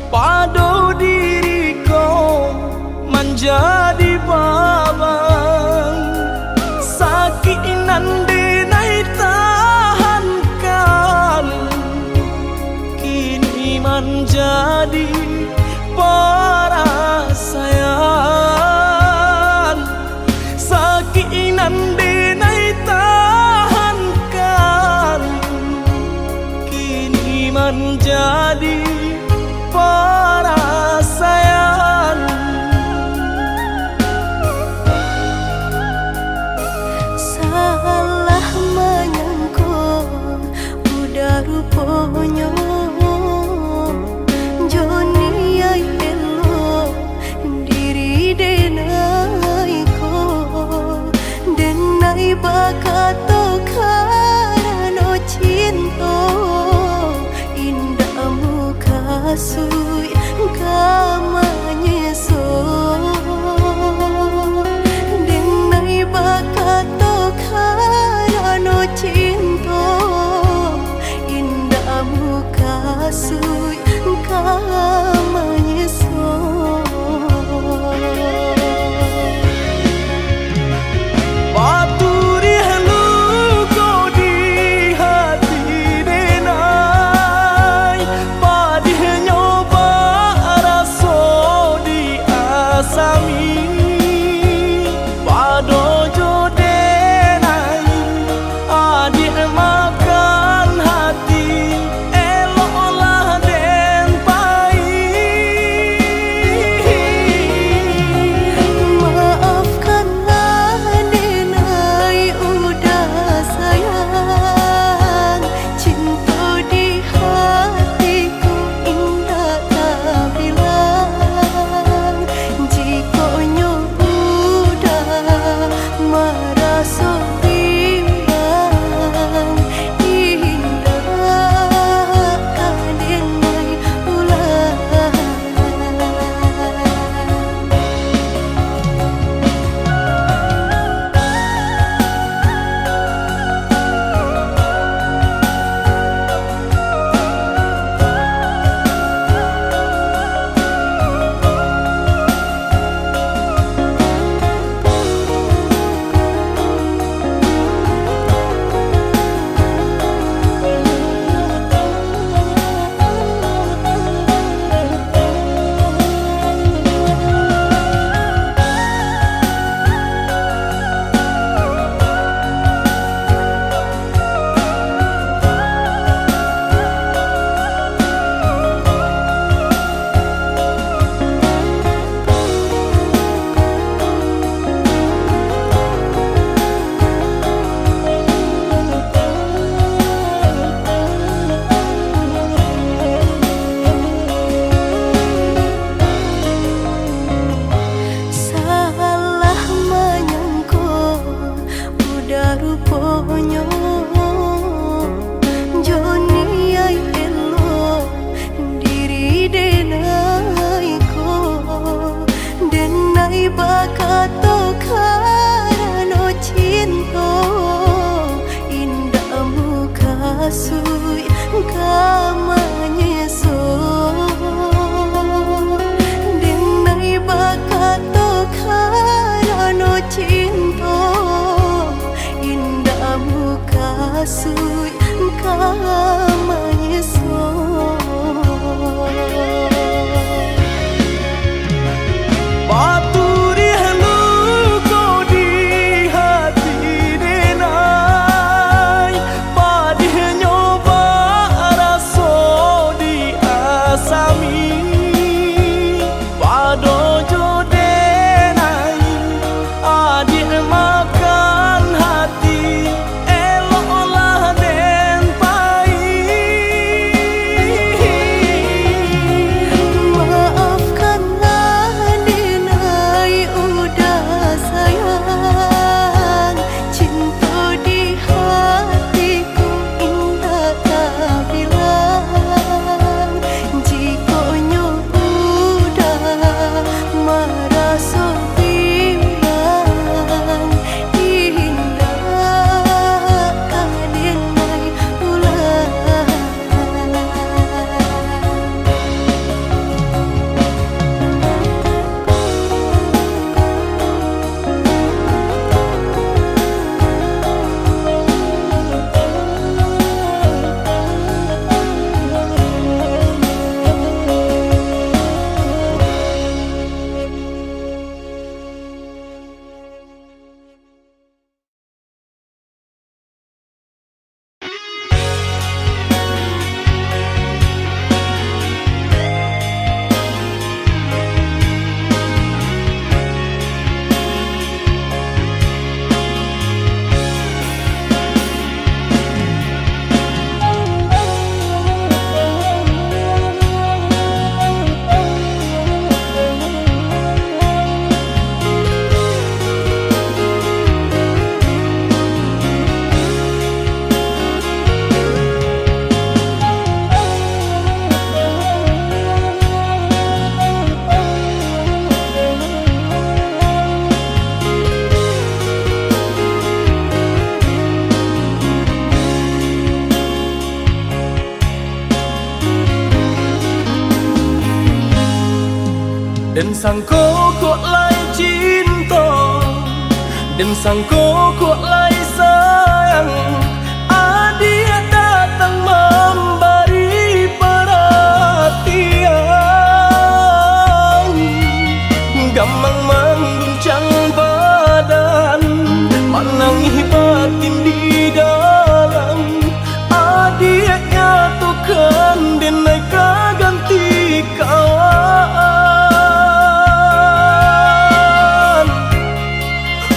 Speaker 1: pado diriku menjadi babang sakit nande nai tahankan kini menjadi perasaan sakit nande nai tahankan kini menjadi perasaan.
Speaker 2: Salah menyangka udah rupanya Joni ay elo diri denai ko denai bakato karano cinta indah muka sui kamanya so denai bakato karano cinta indah muka sui kamanya so
Speaker 1: Paturi halu kau di hati denai padih nyoba raso di asami pado jo denai adik makan hati eloklah den pai.
Speaker 2: Maafkanlah denai udah sayang cinta di hatiku indah tak bilang jika udah merasa bimbang indah denai ulang. Salah menyangka udah rupanya Joni ay elo diri denai ko denai bakato karano cinta indah muka sui kamanya so denai bakato karano cinta indah muka sui kamanya so
Speaker 1: Paturi halu kau di hati denai padih nyoba raso di asami pado jo denai adik makan hati eloklah den pai. Dan sangko kok lai cinta, dan sangko kok lai sayang. Dia datang memberi perhatian, gampang mengguncang badan, menangis batin di dalam. Dia nyatukan denai ganti kawan.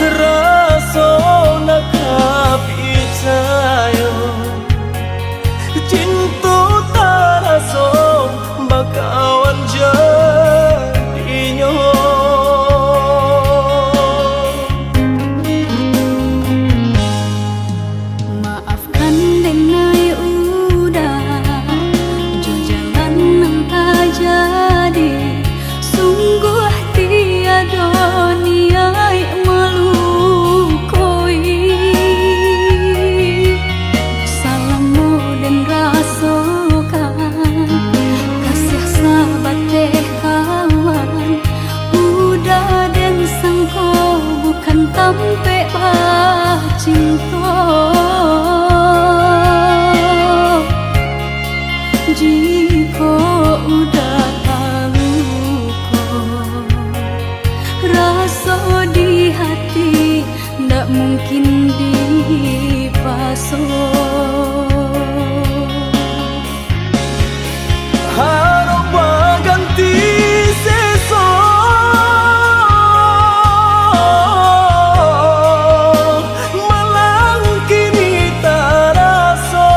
Speaker 1: Rasa nak percaya cinta taraso bakawan jadinya.
Speaker 2: Maafkan denai udah jo jalan nang tak jadi. Sungguh tiada niat melukoi. Salamu dan rasakan kasih sahabat teh kawan. Udah dan sangko bukan tampe bah cinta. Jika udah tahu kok rasa di hati ndak mungkin dipasok.
Speaker 1: Harap ganti sesok, malang kini taraso.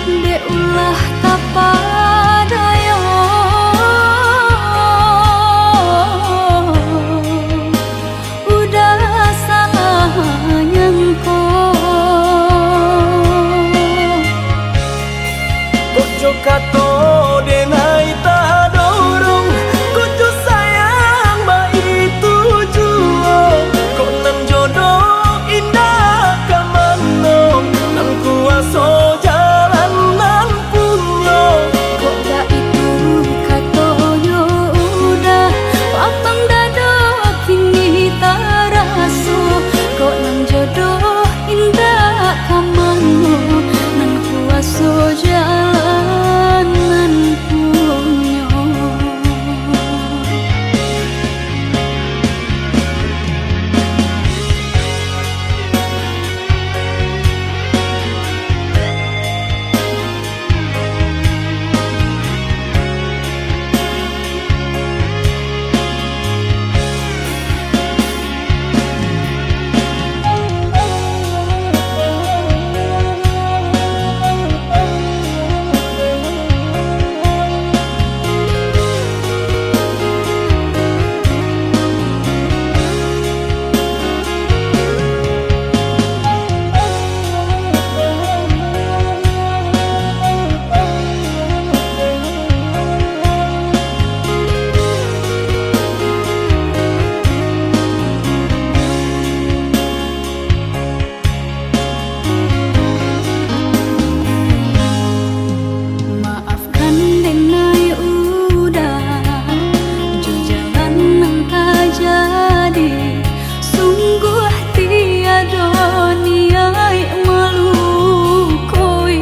Speaker 2: De ulah tapadaya udah salah nyangko.
Speaker 1: Kojo kato denai tak dorong, kojo sayang ba itu jua. Kok nan jodoh indah kamano, nan kuaso jalan nan punyo.
Speaker 2: Kok dah itu katonyo udah papang dado kini taraso. Kok nang jodoh indah kamano, nan kuaso jalan nan punyo. Maafkan denai udah jo jalan nang tak jadi. Sungguh tiada niat melukoi.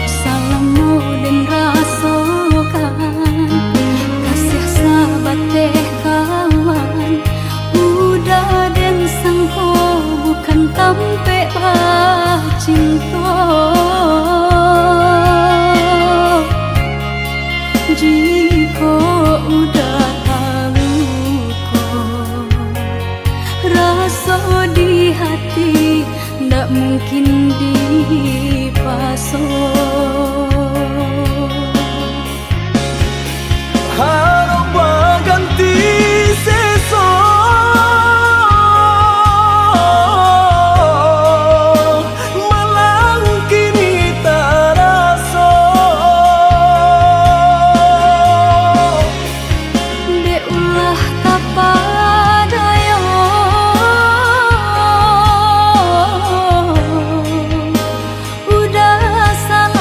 Speaker 2: Salamu dan rasakan kasih sahabat teh kawan. Udah dan sangko bukan tampe bah cinta. Jika udah tahu kok rasa di hati ndak mungkin dipasok.
Speaker 1: Harap ganti sesok, malang kini taraso.
Speaker 2: De ulah tapadaya udah salah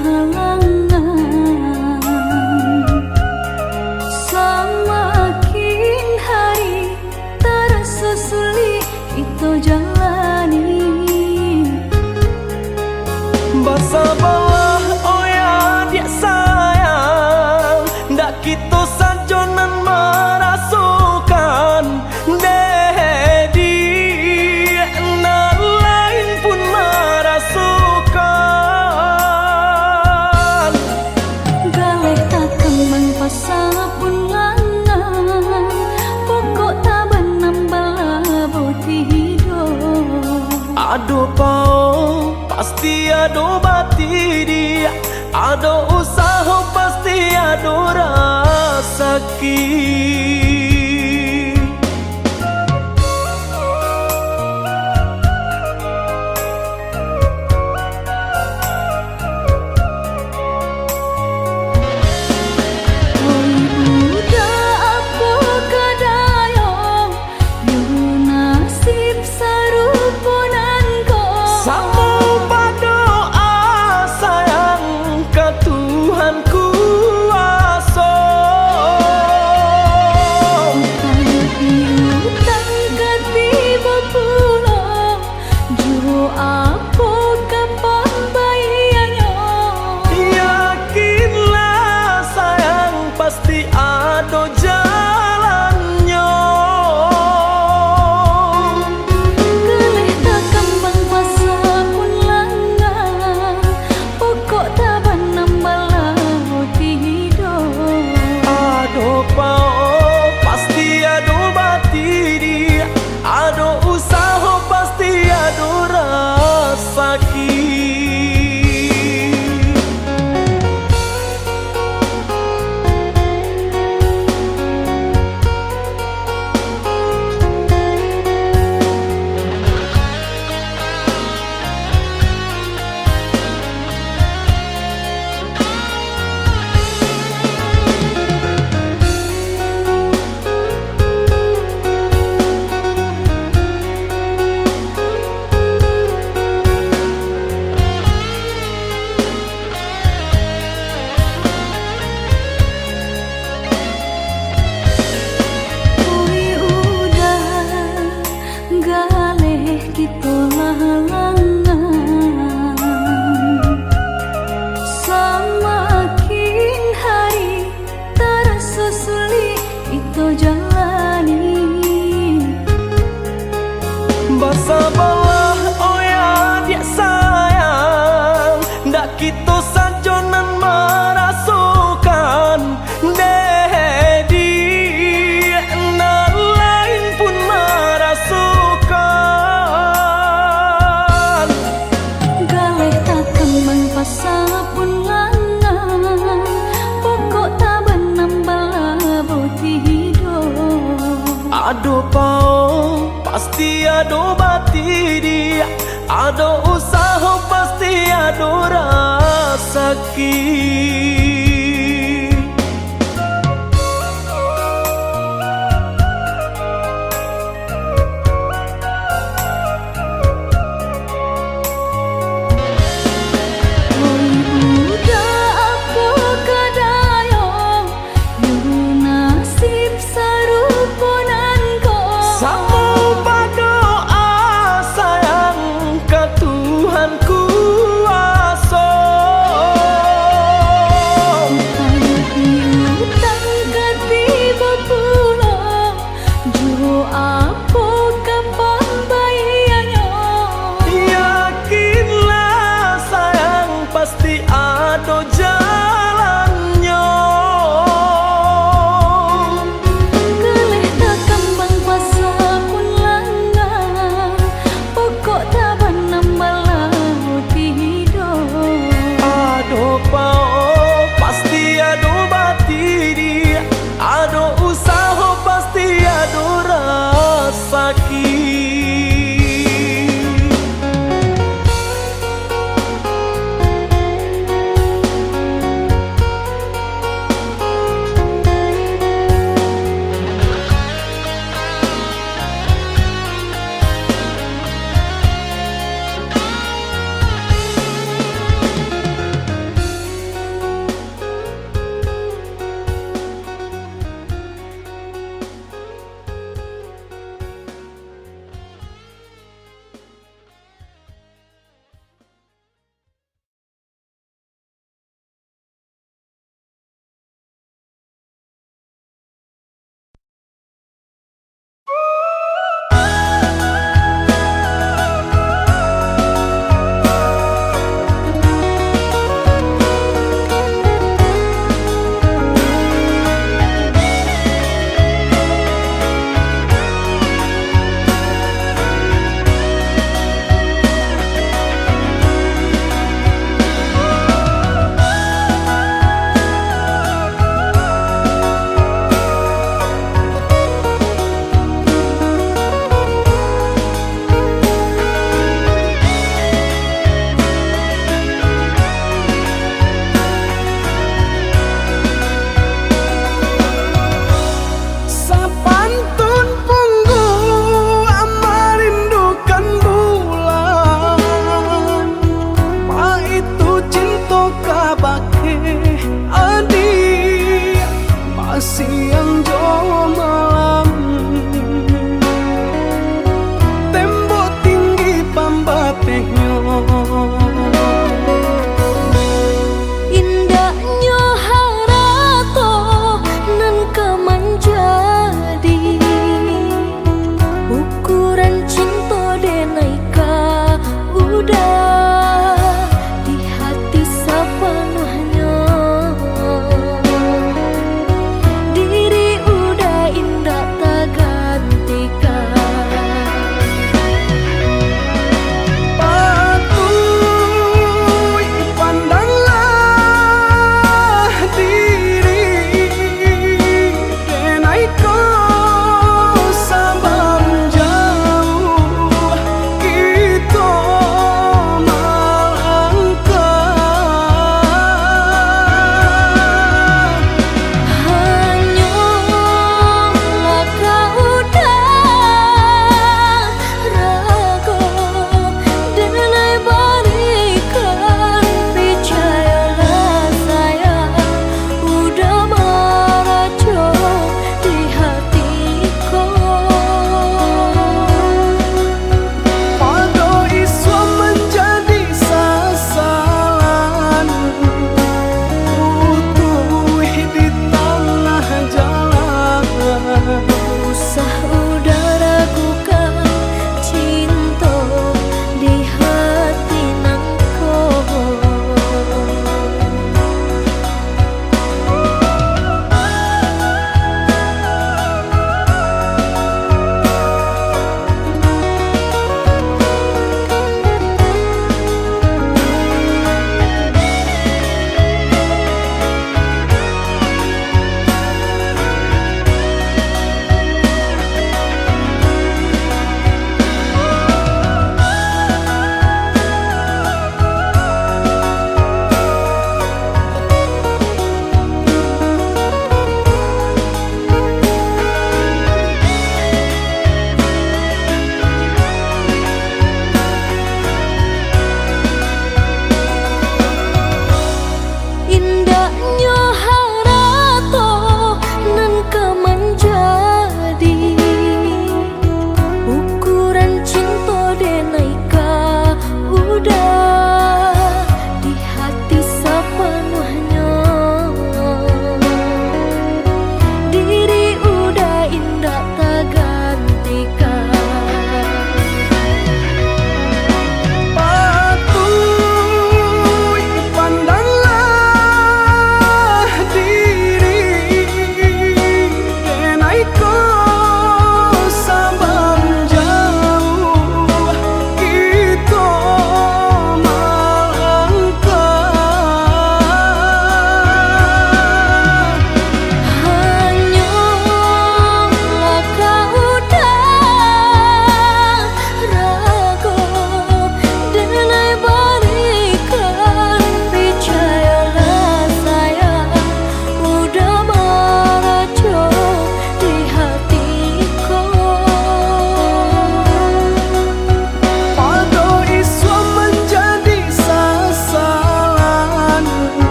Speaker 2: halangan. Semakin hari terasa sulit kita jalani.
Speaker 1: Bersabarlah oh ya dia sayang, ndak kita sajonan merasukan dedi, nak lain pun merasukan.
Speaker 2: Galeh tak kembang pasal pun langan, pokok tak benambah boti hidup.
Speaker 1: Aduh pau pasti ada bati dia, ada usaha pasti ada rasaki.
Speaker 2: Oi budak apa kadayong, yu nasib saruponan ko.
Speaker 1: Sama berdoa sayang ke Tuhan kuasa.
Speaker 2: Utang ketiba pulau, juru apa kapan bayarnya?
Speaker 1: Yakinlah sayang pasti ada jalannya.
Speaker 2: Galeh tak kembang pasal pun langan, pokok tak benambah boti hidup.
Speaker 1: Ada pau pasti ada bati dia, ada usaha pasti ada rasaki.
Speaker 2: Oi udah galeh kita halangan. Semakin hari terasa sulit kita jalani.
Speaker 1: Bersabarlah oh ya dia sayang, ndak kita sajonan merasukan dedi, nak lain pun merasukan.
Speaker 2: Galeh tak kembang pasal pun langan, pokok tak benambah boti hidup.
Speaker 1: Aduh pau pasti ada bati dia, ada usaha pasti ada rasaki.
Speaker 2: Oi budak apa kadayong, yu nasib saruponan ko.
Speaker 1: Sama berdoa sayang ke Tuhan kuasa.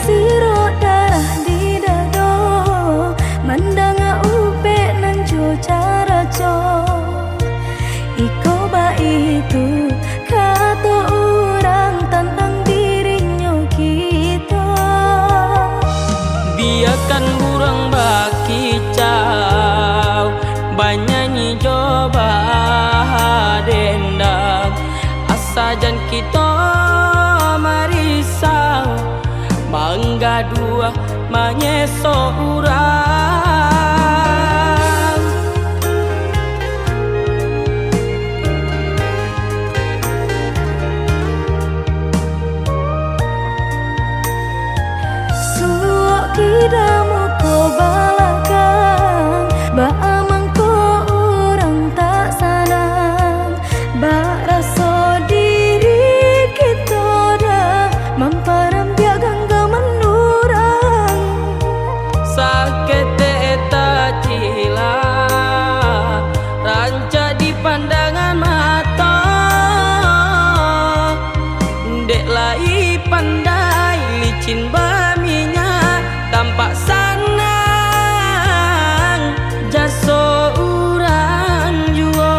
Speaker 2: siro darah di dado mandanga upe nan jo cara co iko ba itu kata orang tentang dirinya kita.
Speaker 1: Biarkan burung bakicau banyanyi coba dendam asajan kita marisau mangga dua manyeso urang.
Speaker 2: Suok kidamu ko balakan ba amang ko orang tak sanang ba rasa diri kita dah mamparam biagang menurang
Speaker 1: Sakit eta cila ranca di pandangan mata dek lai pandai licin baminya tampak sanang jaso urang jua.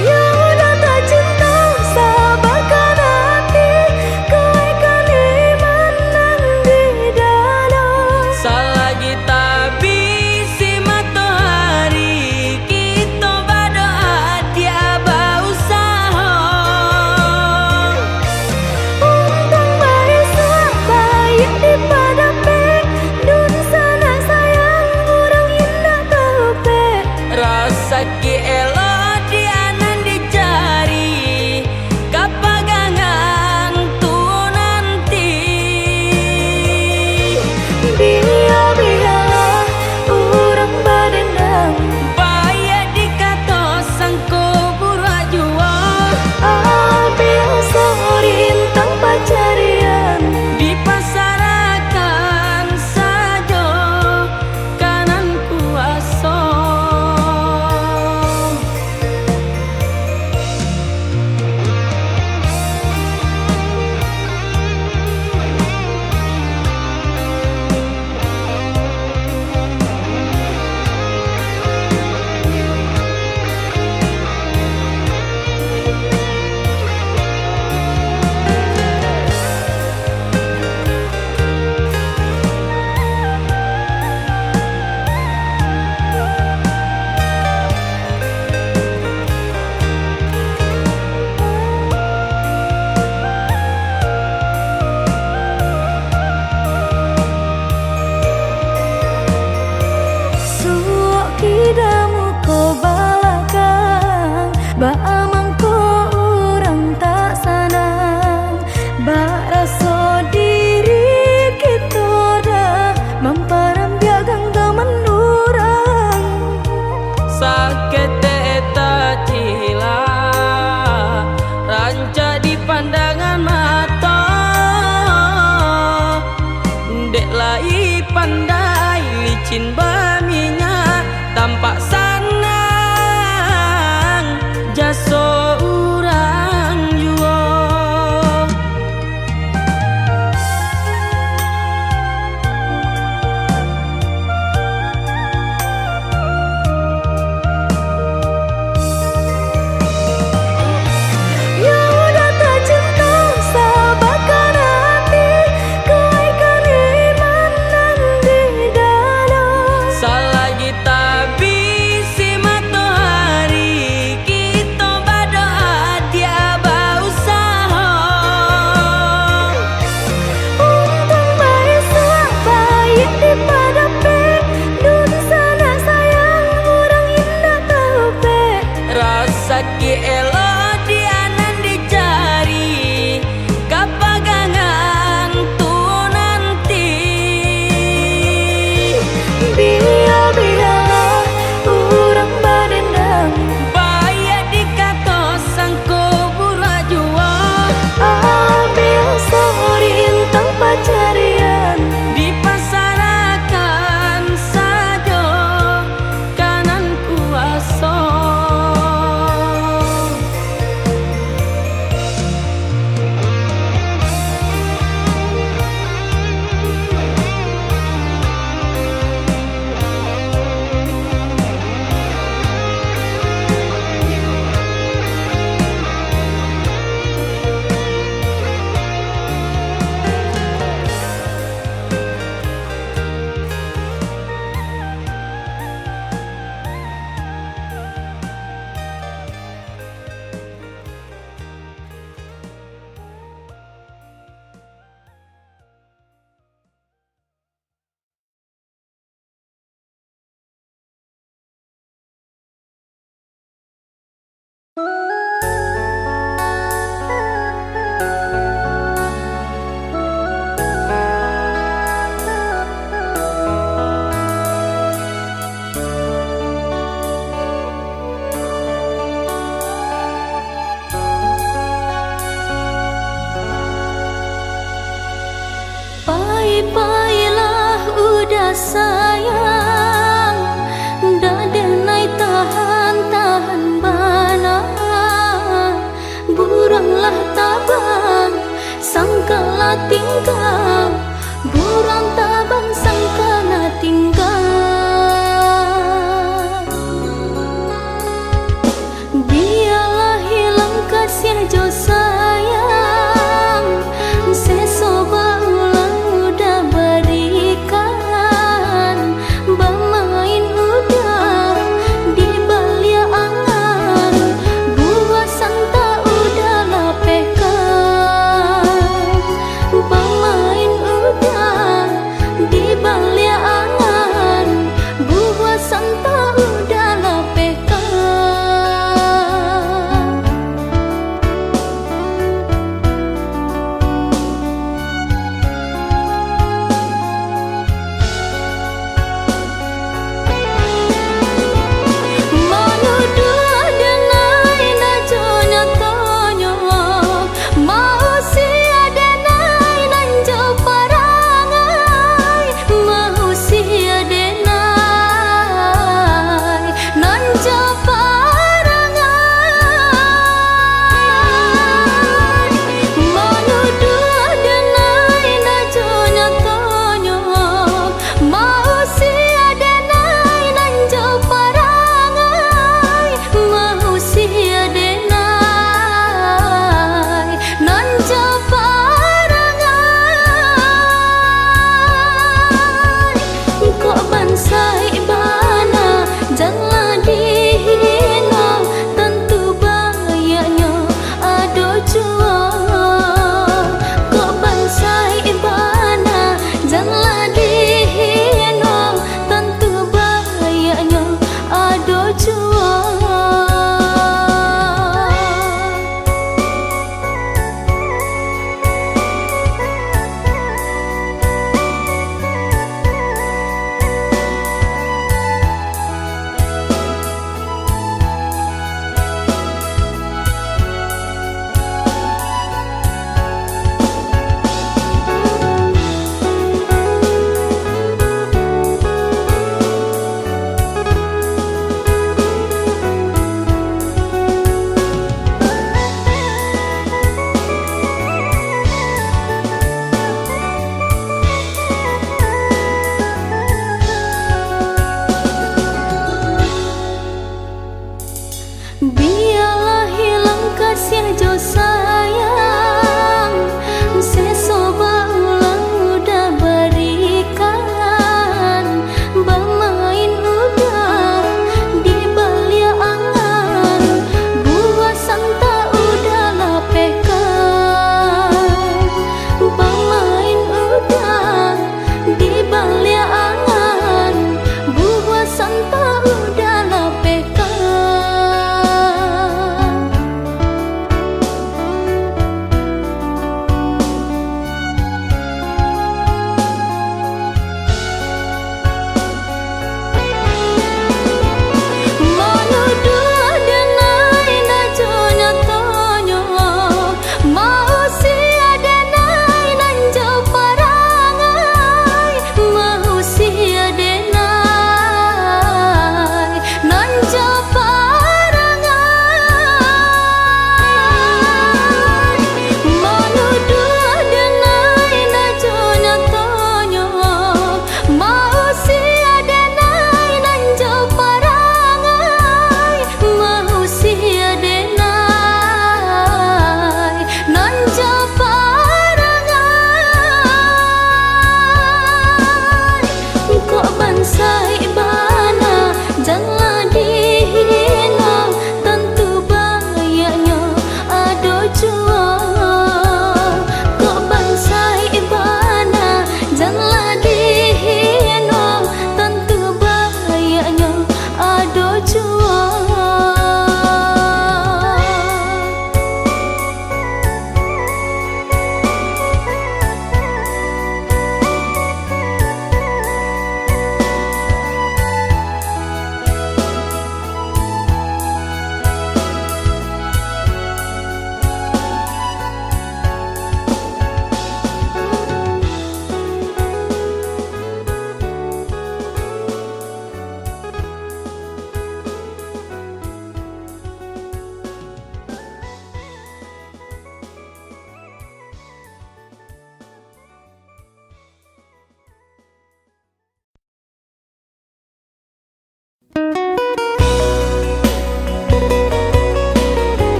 Speaker 2: yang udah tak cinta sabarkan hati kau ikan iman nan di dalam
Speaker 1: Selagi tak bisi matahari kita berdoa dia berusaha.
Speaker 2: untung baik baik di padape dun sana sayang orang indah tahu pe
Speaker 1: Rasa ki elo dia nan dicari kapagangan tu nanti.
Speaker 2: biar orang badendang
Speaker 1: Bayar dikata sangko burak jua
Speaker 2: biasa rintang pacarian
Speaker 1: dipasarakan saja kanan kuasa.
Speaker 2: suok kidamu ko balakan ba amang ko orang tak sanang ba rasa diri kita dah mamparam biagang menurang
Speaker 1: Sakit eta cila ranca di pandangan mata dek lai pandai licin baminya tampak sanang jaso urang jua.
Speaker 2: yang udah tak cinta sabarkan hati kau ikan iman nan di dalam
Speaker 1: Selagi tak
Speaker 2: tinggal, burang tabang sangka na tinggal. Biarlah hilang kasih jo sayang, sesoba ulang udah berikan, bermain udah di balia angan, gua santa udah lapehkan, bermain udah di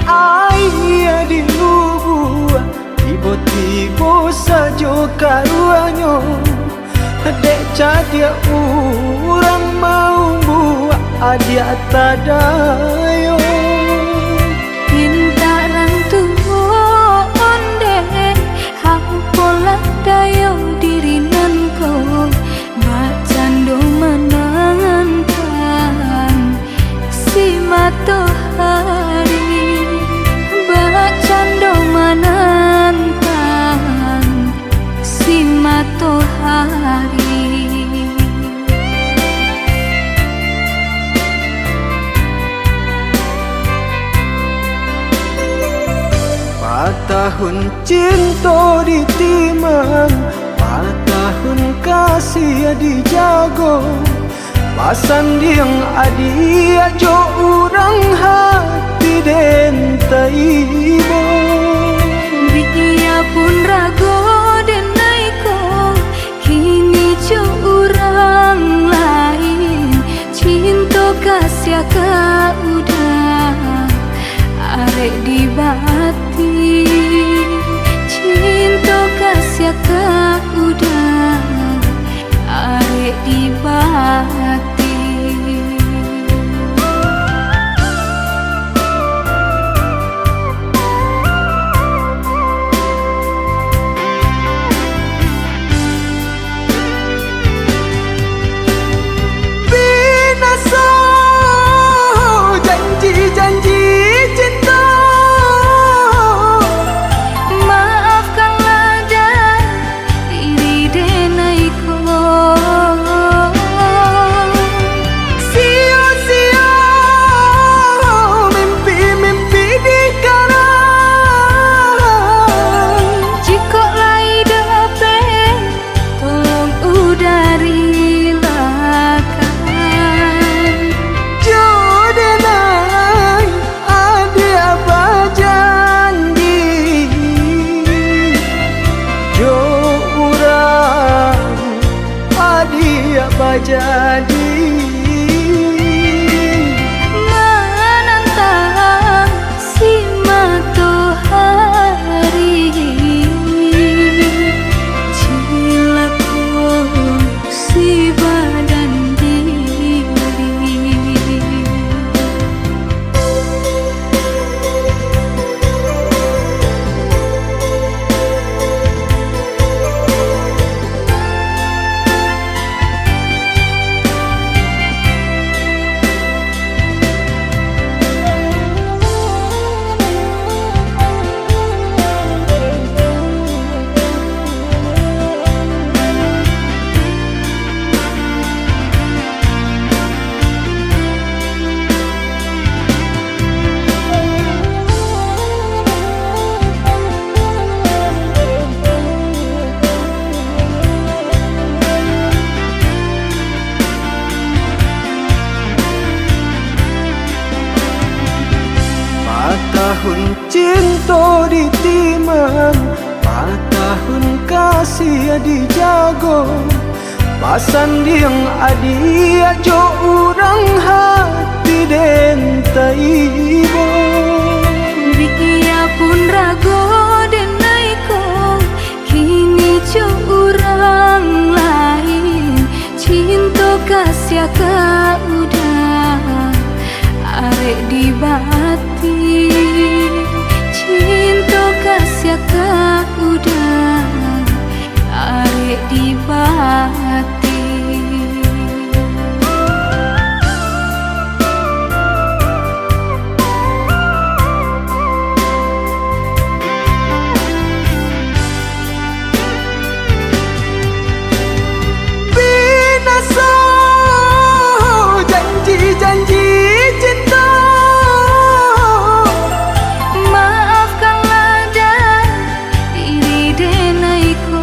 Speaker 1: Ai di lubua tiba-tiba saja karuanyo dek jadi orang mau buat adia tadayo
Speaker 2: Pintaran tuon deh Hampola dayo dirinan ko Bacando menangkan Si matahari Bacando menangkan Si matahari
Speaker 1: Tahun cinta ditimang, tahun kasih dijago. Pasan diang adi ajo orang hati den taibo.
Speaker 2: Biya pun rago den naiko, kini jo orang lain. Cinta kasih ka udah arek di bati. Cinta kasih ka udah arek di bati.
Speaker 1: Binasa janji-janji cinta.
Speaker 2: Maafkanlah dan diri denaiko.
Speaker 1: Sia-sia mimpi-mimpi dikarang.
Speaker 2: Jika lai dapat tolong udari lakan.
Speaker 1: Jodenai adia bajanji. Jo urang adia bajadi.
Speaker 2: Menantang si matahari. Cilaku si badan diri.
Speaker 1: Tahun cinta ditimang, tahun kasih dijago. Pasan diang adi ajo orang hati den taibo.
Speaker 2: Biya pun rago den naiko, kini jo orang lain. Cinta kasih ka udah arek di bati. Cinta kasih ka udah arek di bati.
Speaker 1: Binasa janji-janji cinta.
Speaker 2: Maafkanlah dan diri denaiko.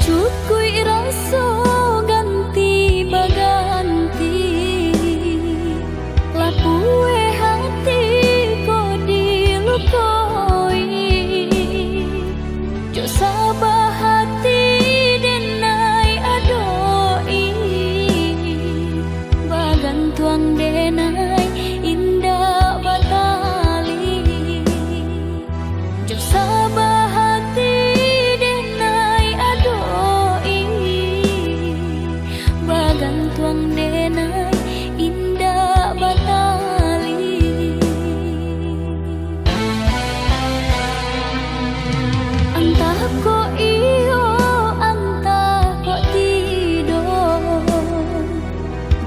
Speaker 2: Cukui rasa ganti baganti, lapue hati ko dilukoi. Jo sabah hati denai adoi, bagan tuang denai indah batali. Jo sabah hati denai adoi, bagan tuang denai indah batali. Entah kok iyo, entah kok tidak,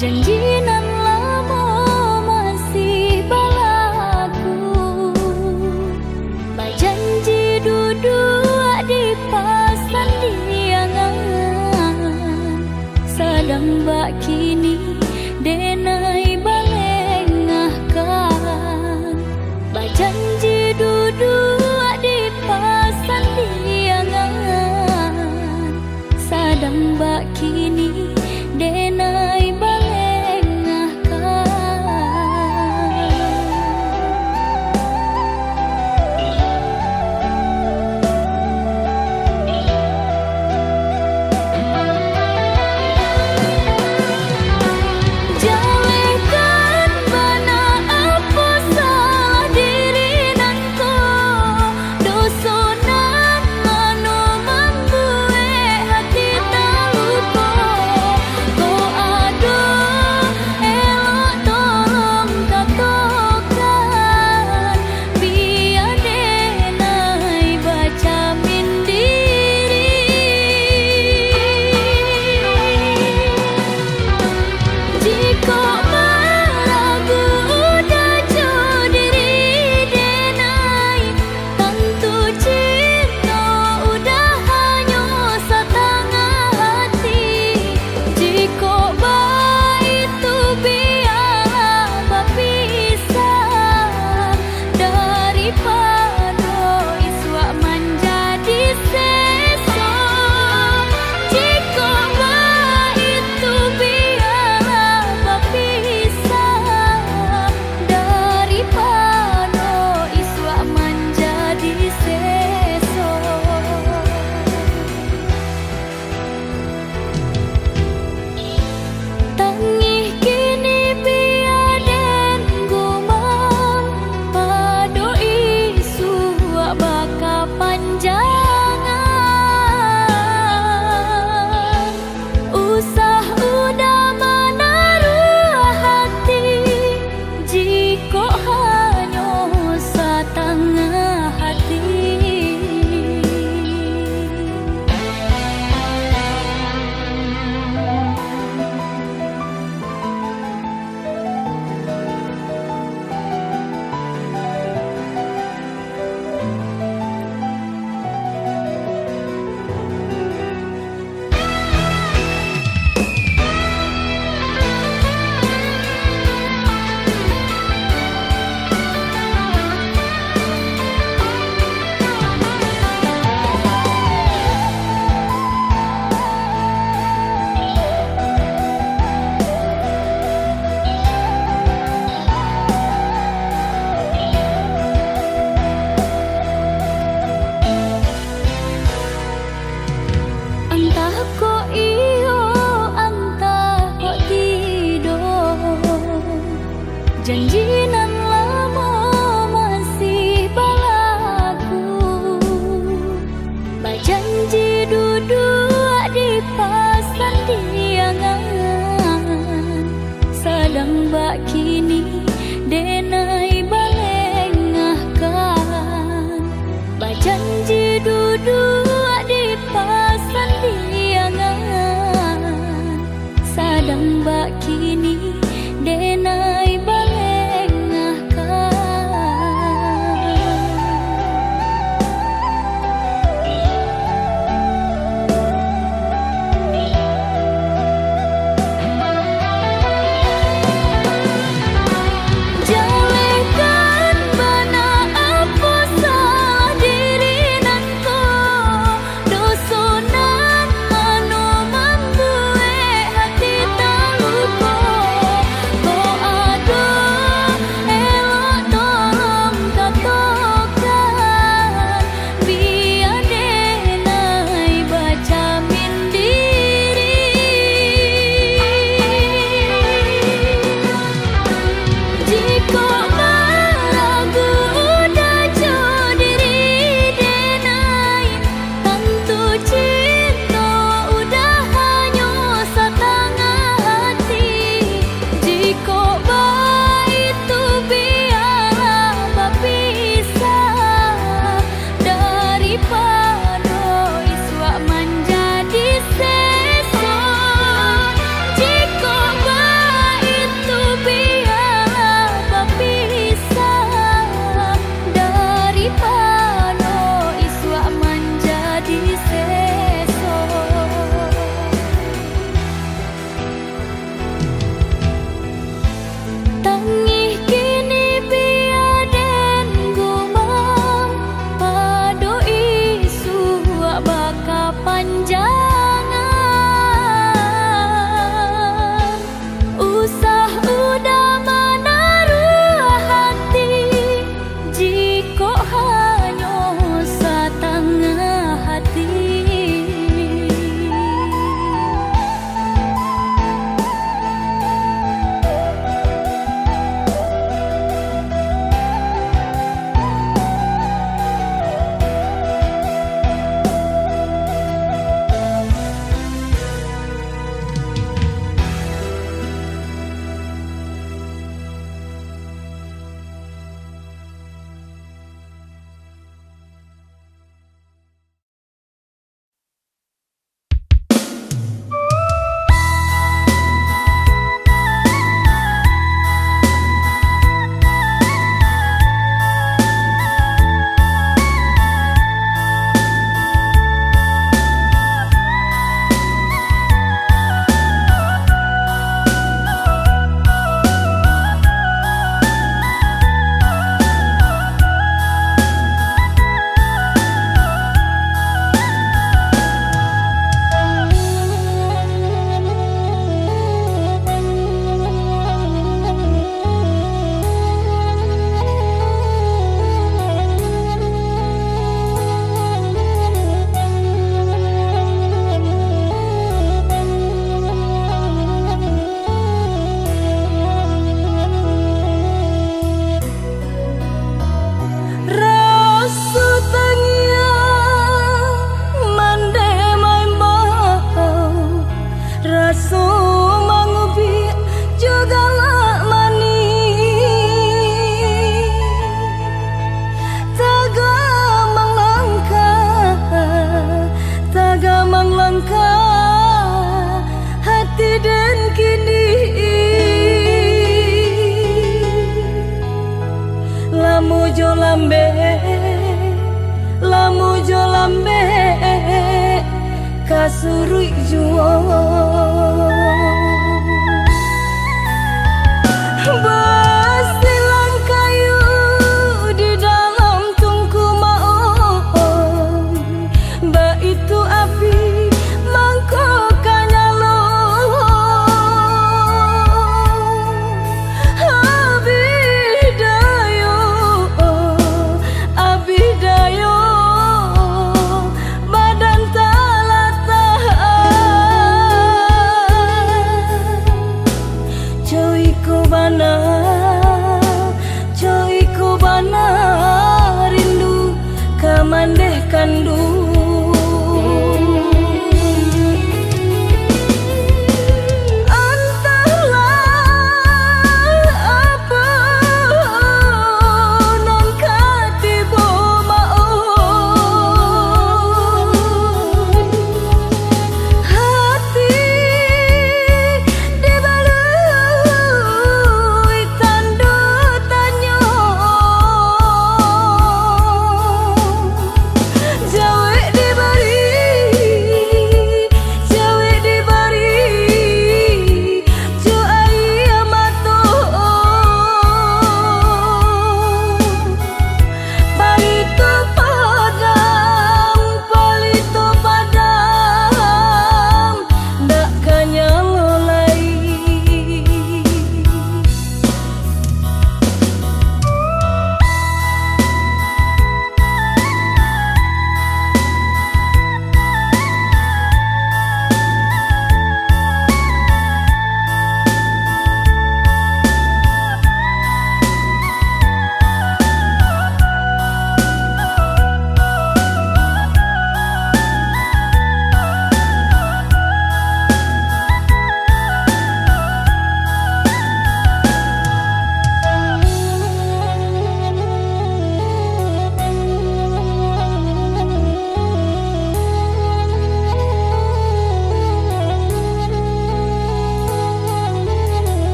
Speaker 2: janji nan lama masih balaku. Bajanji duduk di pasan diangan, sedang bak kini denai balengahkan. Bajanji duduk di pasan diangan, sedang bak kini denai balengahkan. Jalekan bana apa salah diri nanko, dosonan mano membue hati taluko. Ko ado elok tolong katokan, biar denai baca mindiri. Jika meragu udah jauh diri denai, tentu cinta udah hanya setengah hati. Jika baik itu biar berpisah, daripada iswa menjadi sesok. Jika baik itu biar berpisah, daripada iswa menjadi sesok. Tangih kini biaden gumam, pado isu baka panjangan. Usah udah menaruh hati, jika hanya setengah hati. Entah kok iyo, entah kok tidak, janji nan lama masih balaku. Bajanji duduk di pasan diangan, sedang bak kini denai balengahkan. Bajanji duduk di pasan diangan, sedang bak kini denai balengahkan.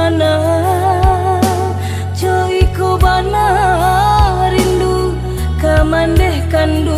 Speaker 2: mana coy ko bana rindu kamandeh kandu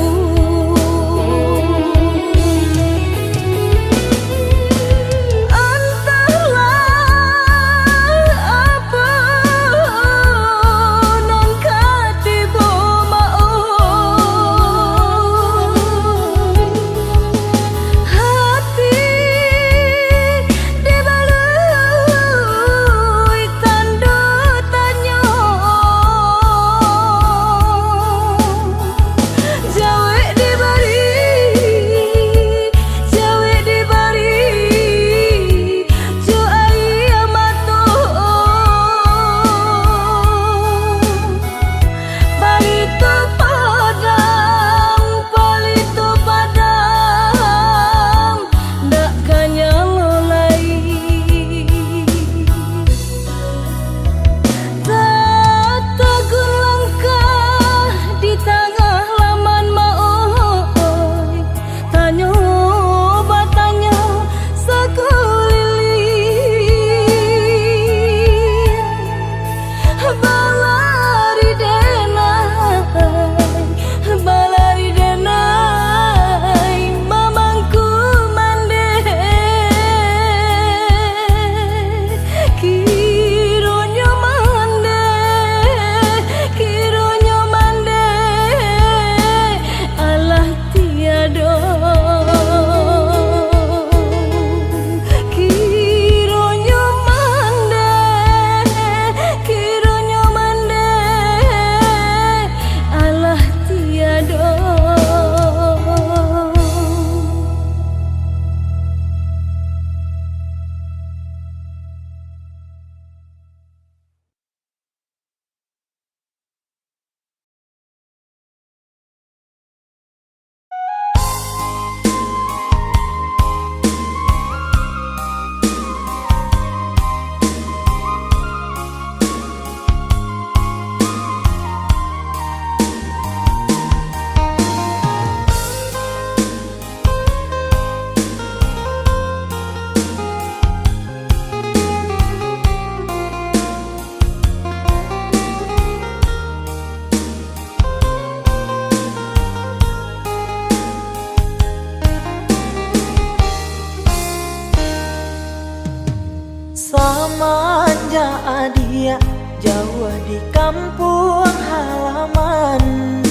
Speaker 1: Semenjak dia jauh di kampung halaman,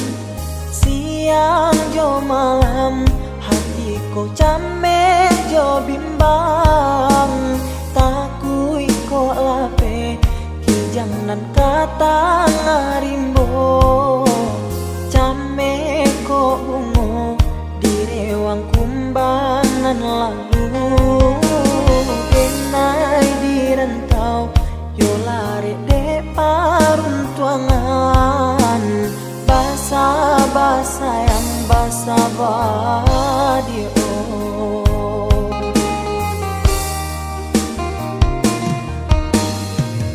Speaker 1: siang jo malam hatiku cameh jo bimbang, takui ko lape kijang nan kata ngarimbo, cameh ko bungo di rewang kumbangan lalu. Kenai di rantau yo lari de paruntuangan, basa-basa yang basa badio.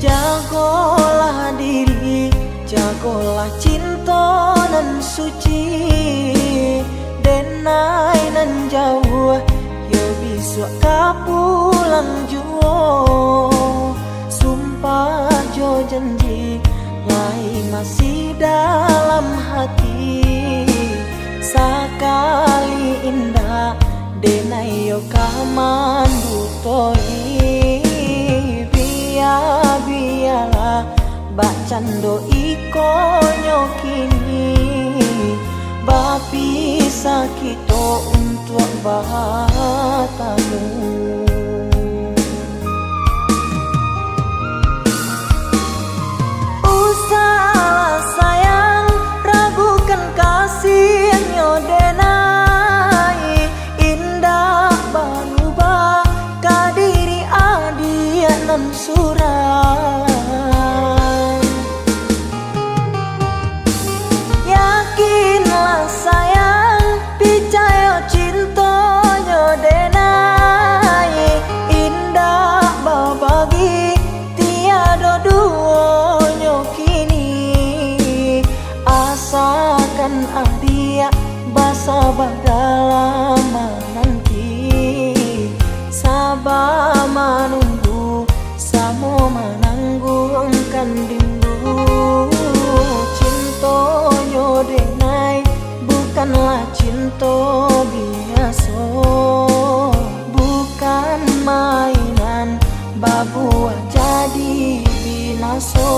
Speaker 1: Jagolah diri, jagolah cinta nan suci, denai nan jauh yo bisa kapulang juo, sumpah jo janji lai masih dalam hati, sakali indah denai yo kamandu toi, biarlah bacando iko nyokini, bapi sakito untuk batamu. Usahlah sayang ragukan kasihnya denai, indah berubah kadiri adian nan surang. Yakinlah sayang percaya cintanya denai, indah berbagi tiada duanya kini, asakan adia basa dalam nanti, sabar menunggu samo
Speaker 2: babuah jadi binaso.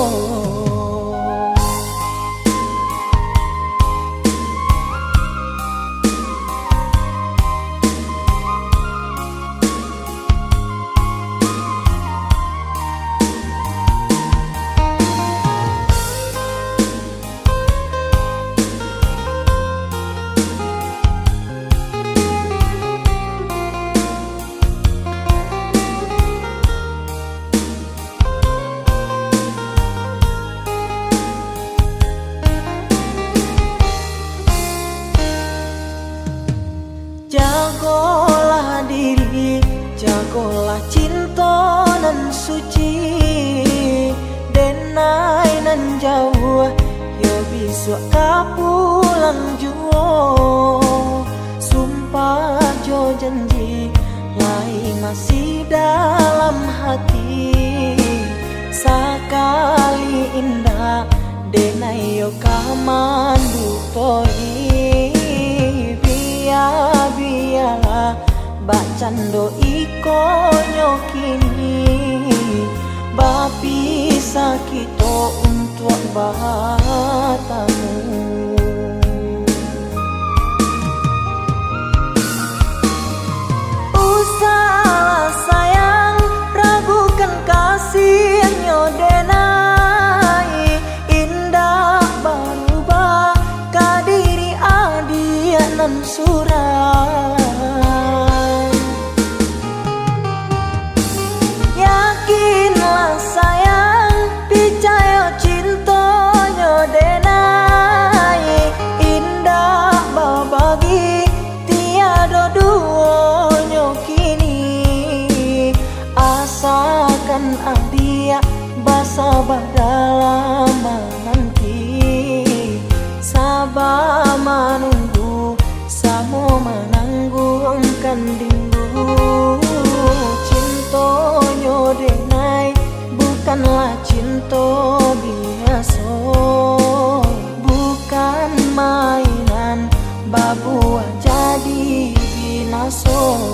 Speaker 2: Jagolah diri, jagolah cinta nan suci, denai nan jauh, yo bisa kapulang juo. Sumpah jo janji, lai masih dalam hati. Sakali indah, denai yo kamandu toi. Biarlah bacando iko nyokini, bapi sakito untuk batamu. Usahlah sayang, ragukan kasihnya denai. Indah berubah kadiri adia nan suram. Yakinlah sayang, percaya cintanya denai. Indah berbagi, tiada duanya kini. Asalkan adia bersabar dalam menanti. Sabar menunggu, samo menanggungkan rindu. Cintonyo denai bukanlah cinta biasa, bukan mainan babuah jadi binaso.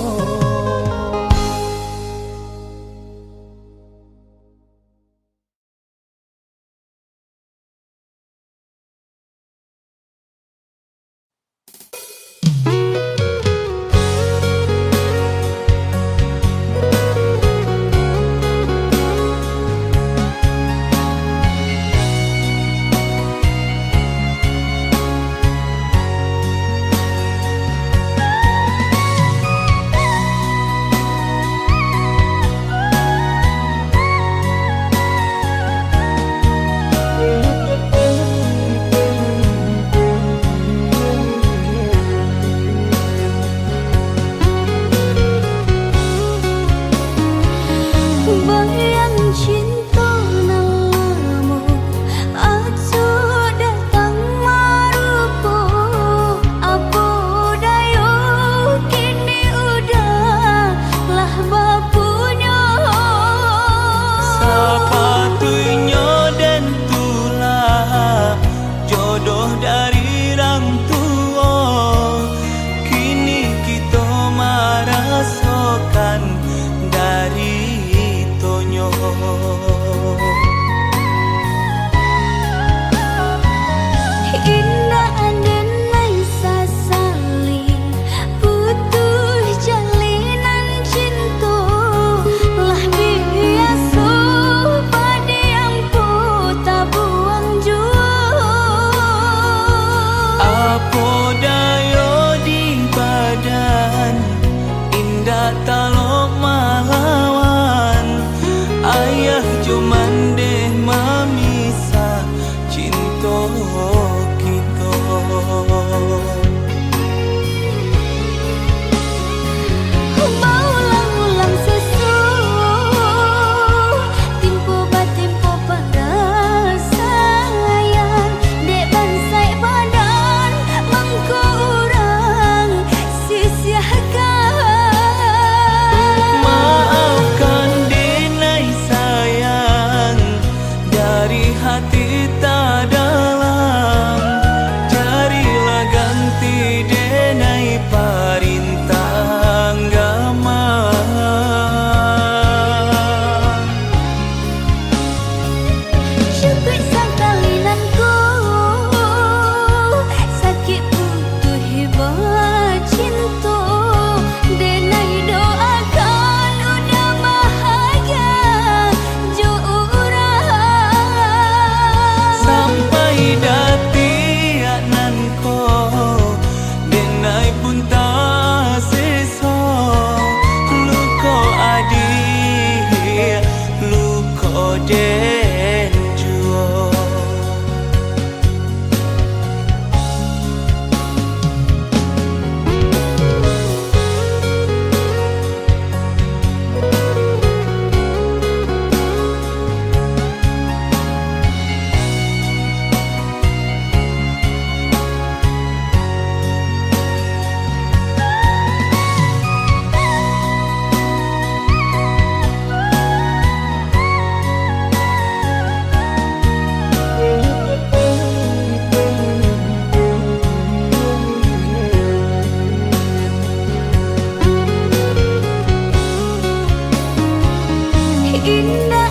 Speaker 2: indah.